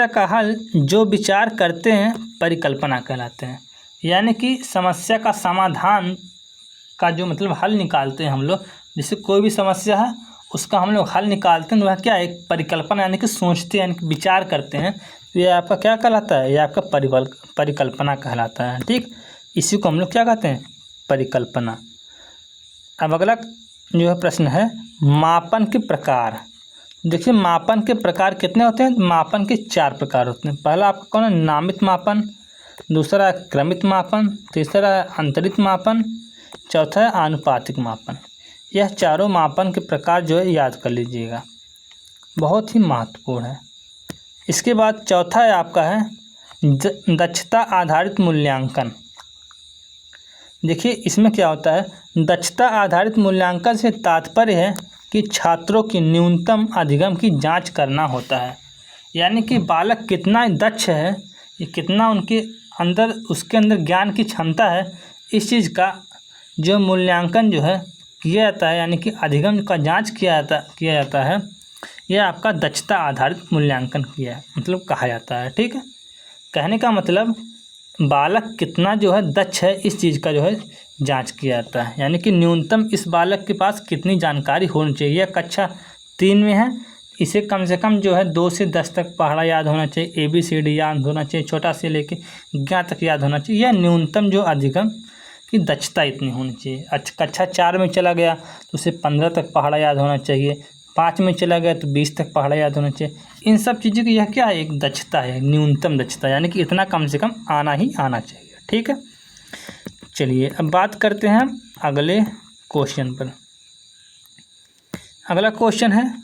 Speaker 1: का हल जो विचार करते हैं परिकल्पना कहलाते हैं। यानी कि समस्या का समाधान का जो मतलब हल निकालते हैं हम लोग, जैसे कोई भी समस्या है उसका हम लोग हल निकालते हैं, तो वह क्या है, एक परिकल्पना यानी कि सोचते हैं, यानी कि विचार करते हैं, तो ये आपका क्या कहलाता है, ये आपका परिकल्पना कहलाता है। ठीक, इसी को हम लोग क्या कहते हैं, परिकल्पना। अब अगला जो है प्रश्न है मापन के प्रकार। देखिए मापन के प्रकार कितने होते हैं, मापन के 4 प्रकार होते हैं। पहला आपका कौन है, नामित मापन, दूसरा है क्रमित मापन, तीसरा है अंतरित मापन, चौथा है आनुपातिक मापन। यह चारों मापन के प्रकार जो है याद कर लीजिएगा, बहुत ही महत्वपूर्ण है। इसके बाद चौथा है आपका है दक्षता आधारित मूल्यांकन। देखिए इसमें क्या होता है, दक्षता आधारित मूल्यांकन से तात्पर्य है कि छात्रों की न्यूनतम अधिगम की जांच करना होता है। यानी कि बालक कितना दक्ष है, ये कितना उनके अंदर उसके अंदर ज्ञान की क्षमता है, इस चीज़ का जो मूल्यांकन जो है किया जाता है, यानी कि अधिगम का जांच किया जाता है, यह आपका दक्षता आधारित मूल्यांकन किया है मतलब कहा जाता है। ठीक है, कहने का मतलब बालक कितना जो है दक्ष है इस चीज़ का जो है जांच किया जाता है। यानी कि न्यूनतम इस बालक के पास कितनी जानकारी होनी चाहिए। यह कक्षा 3 में है, इसे कम से कम जो है 2 से 10 तक पढ़ा याद होना चाहिए, ABCD याद होना चाहिए, छोटा से लेके 11 तक याद होना चाहिए। यह न्यूनतम जो अधिगम की दक्षता इतनी होनी चाहिए। अच्छा कक्षा 4 में चला गया तो उसे 15 तक पढ़ा याद होना चाहिए, 5 में चला गया तो 20 तक पढ़ा याद होना चाहिए। इन सब चीज़ों की यह क्या है, एक दक्षता है, न्यूनतम दक्षता, यानी कि इतना कम से कम आना ही आना चाहिए। ठीक है, चलिए अब बात करते हैं अगले क्वेश्चन पर। अगला क्वेश्चन है,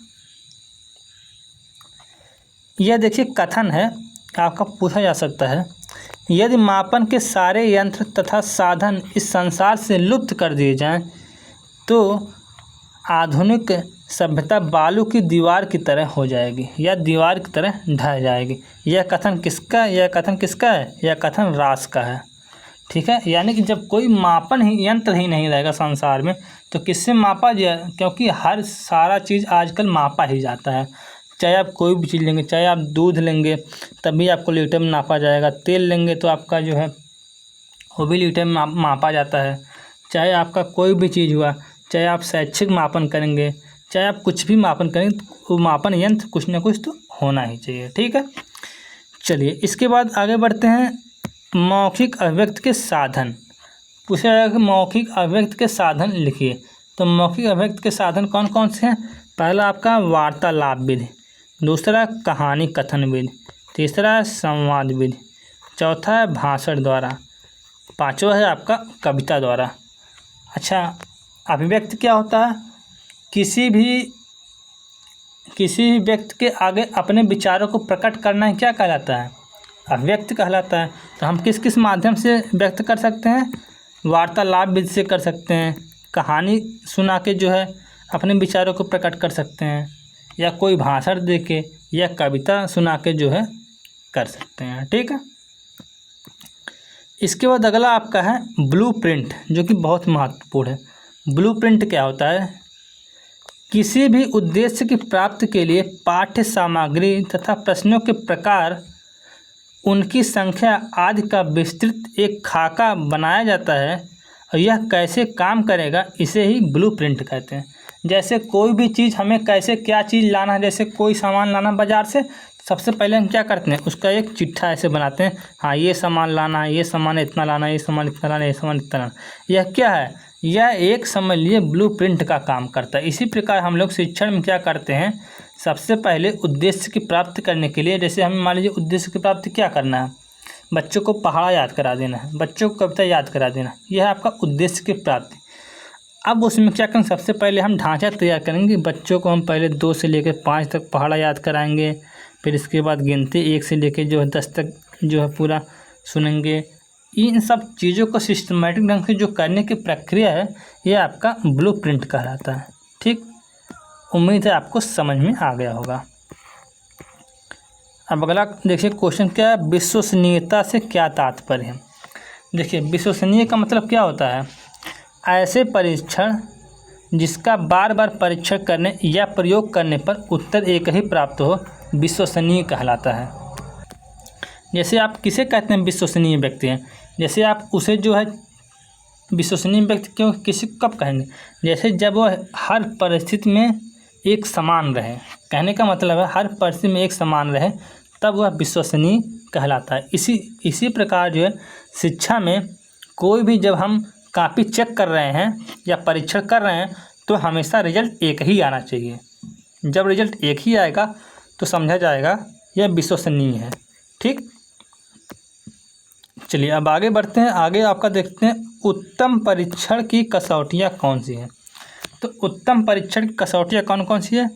Speaker 1: यह देखिए कथन है, आपका पूछा जा सकता है, यदि मापन के सारे यंत्र तथा साधन इस संसार से लुप्त कर दिए जाएं तो आधुनिक सभ्यता बालू की दीवार की तरह हो जाएगी या दीवार की तरह ढह जाएगी। यह कथन किसका है, यह कथन रास का है। ठीक है, यानी कि जब कोई मापन ही यंत्र ही नहीं रहेगा संसार में तो किससे मापा जाए, क्योंकि हर सारा चीज़ आजकल मापा ही जाता है। चाहे आप कोई भी चीज़ लेंगे, चाहे आप दूध लेंगे तभी आपको लीटर में नापा जाएगा, तेल लेंगे तो आपका जो है वो भी लीटर में मापा जाता है। चाहे आपका कोई भी चीज़ हुआ, चाहे आप शैक्षिक मापन करेंगे, चाहे आप कुछ भी मापन करेंगे, तो वो मापन यंत्र कुछ ना कुछ तो होना ही चाहिए। ठीक है, चलिए इसके बाद आगे बढ़ते हैं। मौखिक अभिव्यक्ति के साधन पूछा जाएगा कि मौखिक अभिव्यक्ति के साधन लिखिए। तो मौखिक अभिव्यक्ति के साधन कौन कौन से हैं, पहला आपका वार्तालाप विधि, दूसरा कहानी कथन विधि, तीसरा है संवाद विधि, चौथा है भाषण द्वारा, पांचवा है आपका कविता द्वारा। अच्छा, अभिव्यक्ति क्या होता है, किसी भी व्यक्ति के आगे अपने विचारों को प्रकट करना ही क्या कहलाता है, अभिव्यक्ति कहलाता है। तो हम किस किस माध्यम से व्यक्त कर सकते हैं, वार्तालाप विधि से कर सकते हैं, कहानी सुना के जो है अपने विचारों को प्रकट कर सकते हैं, या कोई भाषण दे के या कविता सुना के जो है कर सकते हैं। ठीक है, इसके बाद अगला आपका है ब्लूप्रिंट, जो कि बहुत महत्वपूर्ण है। ब्लूप्रिंट क्या होता है, किसी भी उद्देश्य की प्राप्ति के लिए पाठ्य सामग्री तथा प्रश्नों के प्रकार, उनकी संख्या आदि का विस्तृत एक खाका बनाया जाता है और यह कैसे काम करेगा इसे ही ब्लूप्रिंट कहते हैं। जैसे कोई भी चीज़ हमें कैसे क्या चीज़ लाना है, जैसे कोई सामान लाना बाज़ार से, सबसे पहले हम क्या करते हैं, उसका एक चिट्ठा ऐसे बनाते हैं, हाँ ये सामान लाना है, ये सामान इतना लाना है, ये सामान इतना लाना है, ये सामान इतना लाना है। यह क्या है, यह एक समझ लीजिए ब्लूप्रिंट का काम करता है। इसी प्रकार हम लोग शिक्षण में क्या करते हैं, सबसे पहले उद्देश्य की प्राप्ति करने के लिए, जैसे हमें मान लीजिए उद्देश्य की प्राप्ति क्या करना है, बच्चों को पहाड़ा याद करा देना है, बच्चों को कविता याद करा देना, यह है आपका उद्देश्य की प्राप्ति। अब उसमें क्या करेंगे, सबसे पहले हम ढांचा तैयार करेंगे। बच्चों को हम पहले 2 से लेकर 5 तक पहाड़ा याद कराएंगे, फिर इसके बाद गिनती 1 से लेकर जो है 10 तक जो है पूरा सुनेंगे। इन सब चीज़ों को सिस्टमेटिक ढंग से जो करने की प्रक्रिया है, ये आपका ब्लूप्रिंट कहलाता है। ठीक, उम्मीद है आपको समझ में आ गया होगा। अब अगला देखिए क्वेश्चन क्या है, विश्वसनीयता से क्या तात्पर्य है। देखिए विश्वसनीय का मतलब क्या होता है, ऐसे परीक्षण जिसका बार बार परीक्षण करने या प्रयोग करने पर उत्तर एक ही प्राप्त हो, विश्वसनीय कहलाता है। जैसे आप किसे कहते हैं विश्वसनीय व्यक्ति हैं, जैसे आप उसे जो है विश्वसनीय व्यक्ति क्यों किसी कब कहेंगे, जैसे जब वह हर परिस्थिति में एक समान रहे। कहने का मतलब है हर परिस्थिति में एक समान रहे, तब वह विश्वसनीय कहलाता है। इसी प्रकार जो है शिक्षा में कोई भी जब हम कॉपी चेक कर रहे हैं या परीक्षण कर रहे हैं, तो हमेशा रिजल्ट एक ही आना चाहिए। जब रिजल्ट एक ही आएगा तो समझा जाएगा यह विश्वसनीय है। ठीक, चलिए अब आगे बढ़ते हैं। आगे आपका देखते हैं उत्तम परीक्षण की कसौटियाँ कौन सी हैं। तो उत्तम परीक्षण की कसौटियाँ कौन कौन सी है,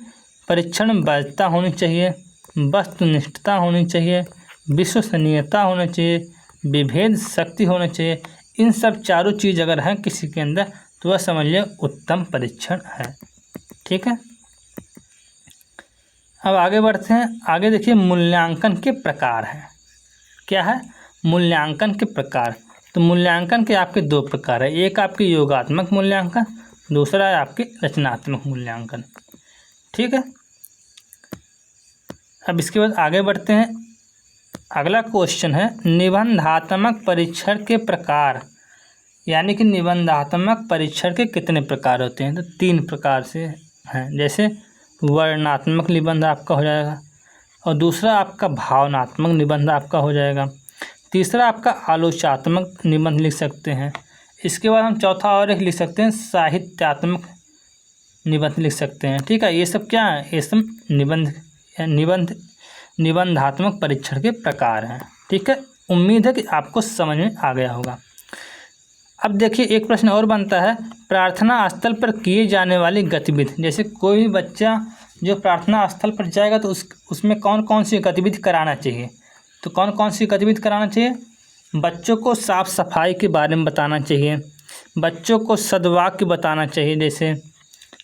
Speaker 1: परीक्षण में वैधता होनी चाहिए, वस्तुनिष्ठता होनी चाहिए, विश्वसनीयता होना चाहिए, विभेद शक्ति होना चाहिए। इन सब चारों चीज़ अगर हैं किसी के अंदर, तो वह समझ लिया उत्तम परीक्षण है। ठीक है, अब आगे बढ़ते हैं। आगे देखिए मूल्यांकन के प्रकार हैं। क्या है, मूल्यांकन के प्रकार। तो मूल्यांकन के आपके 2 प्रकार है, एक आपके योगात्मक मूल्यांकन, दूसरा है आपके रचनात्मक मूल्यांकन। ठीक है, अब इसके बाद आगे बढ़ते हैं। अगला क्वेश्चन है निबंधात्मक परीक्षण के प्रकार, यानी कि निबंधात्मक परीक्षण के कितने प्रकार होते हैं। तो 3 प्रकार से हैं, जैसे वर्णनात्मक निबंध आपका हो जाएगा, और दूसरा आपका भावनात्मक निबंध आपका हो जाएगा, तीसरा आपका आलोचनात्मक निबंध लिख सकते हैं। इसके बाद हम चौथा और एक लिख सकते हैं साहित्यात्मक निबंध लिख सकते हैं। ठीक है, ये सब क्या है, ये सब निबंधात्मक परीक्षण के प्रकार हैं। ठीक है, उम्मीद है कि आपको समझ में आ गया होगा। अब देखिए एक प्रश्न और बनता है, प्रार्थना स्थल पर किए जाने वाली गतिविधि। जैसे कोई भी बच्चा जो प्रार्थना स्थल पर जाएगा तो उसमें कौन कौन सी गतिविधि कराना चाहिए। तो कौन कौन सी गतिविधि कराना चाहिए, बच्चों को साफ सफाई के बारे में बताना चाहिए, बच्चों को सद्वाक्य बताना चाहिए, जैसे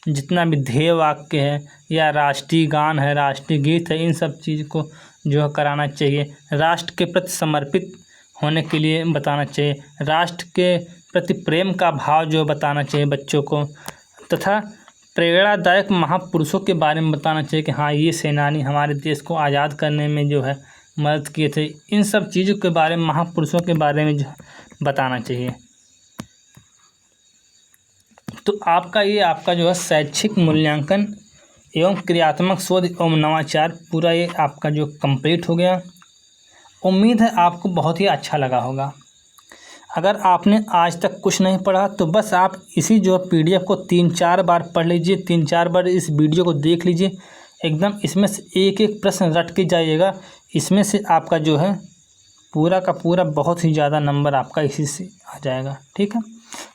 Speaker 1: जितना भी ध्येय वाक्य है या राष्ट्रीय गान है, राष्ट्रीय गीत है, इन सब चीज़ को जो है कराना चाहिए। राष्ट्र के प्रति समर्पित होने के लिए बताना चाहिए, राष्ट्र के प्रति प्रेम का भाव जो बताना चाहिए बच्चों को, तथा प्रेरणादायक महापुरुषों के बारे में बताना चाहिए कि हाँ ये सेनानी हमारे देश को आज़ाद करने में जो है मदद किए थे। इन सब चीज़ों के बारे में, महापुरुषों के बारे में जो बताना चाहिए। तो आपका जो है शैक्षिक मूल्यांकन एवं क्रियात्मक शोध एवं नवाचार पूरा ये आपका जो कंप्लीट हो गया। उम्मीद है आपको बहुत ही अच्छा लगा होगा। अगर आपने आज तक कुछ नहीं पढ़ा तो बस आप इसी जो PDF को 3-4 बार पढ़ लीजिए, 3-4 बार इस वीडियो को देख लीजिए, एकदम इसमें से एक एक प्रश्न रट के जाइएगा। इसमें से आपका जो है पूरा का पूरा बहुत ही ज़्यादा नंबर आपका इसी से आ जाएगा। ठीक है,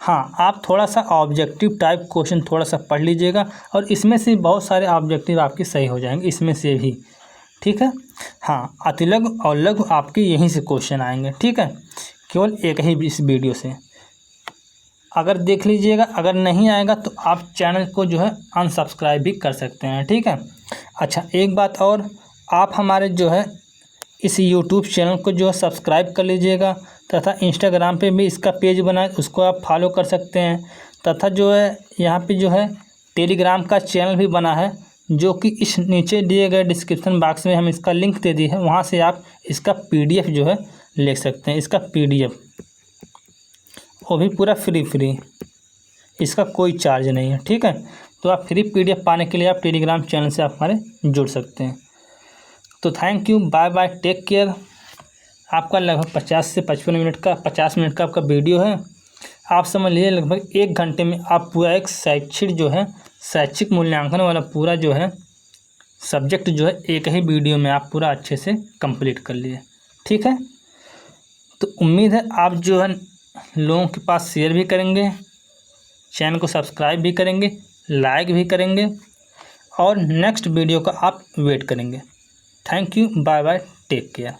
Speaker 1: हाँ आप थोड़ा सा ऑब्जेक्टिव टाइप क्वेश्चन थोड़ा सा पढ़ लीजिएगा, और इसमें से बहुत सारे ऑब्जेक्टिव आपके सही हो जाएंगे इसमें से भी। ठीक है, हाँ अतिलघु और लघु आपके यहीं से क्वेश्चन आएंगे। ठीक है, केवल एक ही इस वीडियो से अगर देख लीजिएगा, अगर नहीं आएगा तो आप चैनल को जो है अनसब्सक्राइब भी कर सकते हैं। ठीक है, अच्छा एक बात और, आप हमारे जो है इस YouTube चैनल को जो है सब्सक्राइब कर लीजिएगा, तथा इंस्टाग्राम पे भी इसका पेज बना है, उसको आप फॉलो कर सकते हैं, तथा जो है यहाँ पे जो है टेलीग्राम का चैनल भी बना है, जो कि इस नीचे दिए गए डिस्क्रिप्शन बॉक्स में हम इसका लिंक दे दिए हैं, वहाँ से आप इसका PDF जो है ले सकते हैं। इसका PDF वो भी पूरा फ्री, इसका कोई चार्ज नहीं है। ठीक है, तो आप फ्री PDF पाने के लिए आप टेलीग्राम चैनल से आप हमारे जुड़ सकते हैं। तो thank you, bye bye, take care. आपका लगभग 50 से 55 मिनट का 50 मिनट का आपका वीडियो है। आप समझ लीजिए लगभग 1 घंटे में आप पूरा एक शैक्षिक मूल्यांकन वाला पूरा जो है सब्जेक्ट जो है एक ही वीडियो में आप पूरा अच्छे से कंप्लीट कर लिए। ठीक है, तो उम्मीद है आप जो है लोगों के पास शेयर भी करेंगे, चैनल को सब्सक्राइब भी करेंगे, लाइक भी करेंगे और नेक्स्ट वीडियो का आप वेट करेंगे। Thank you, bye bye, take care.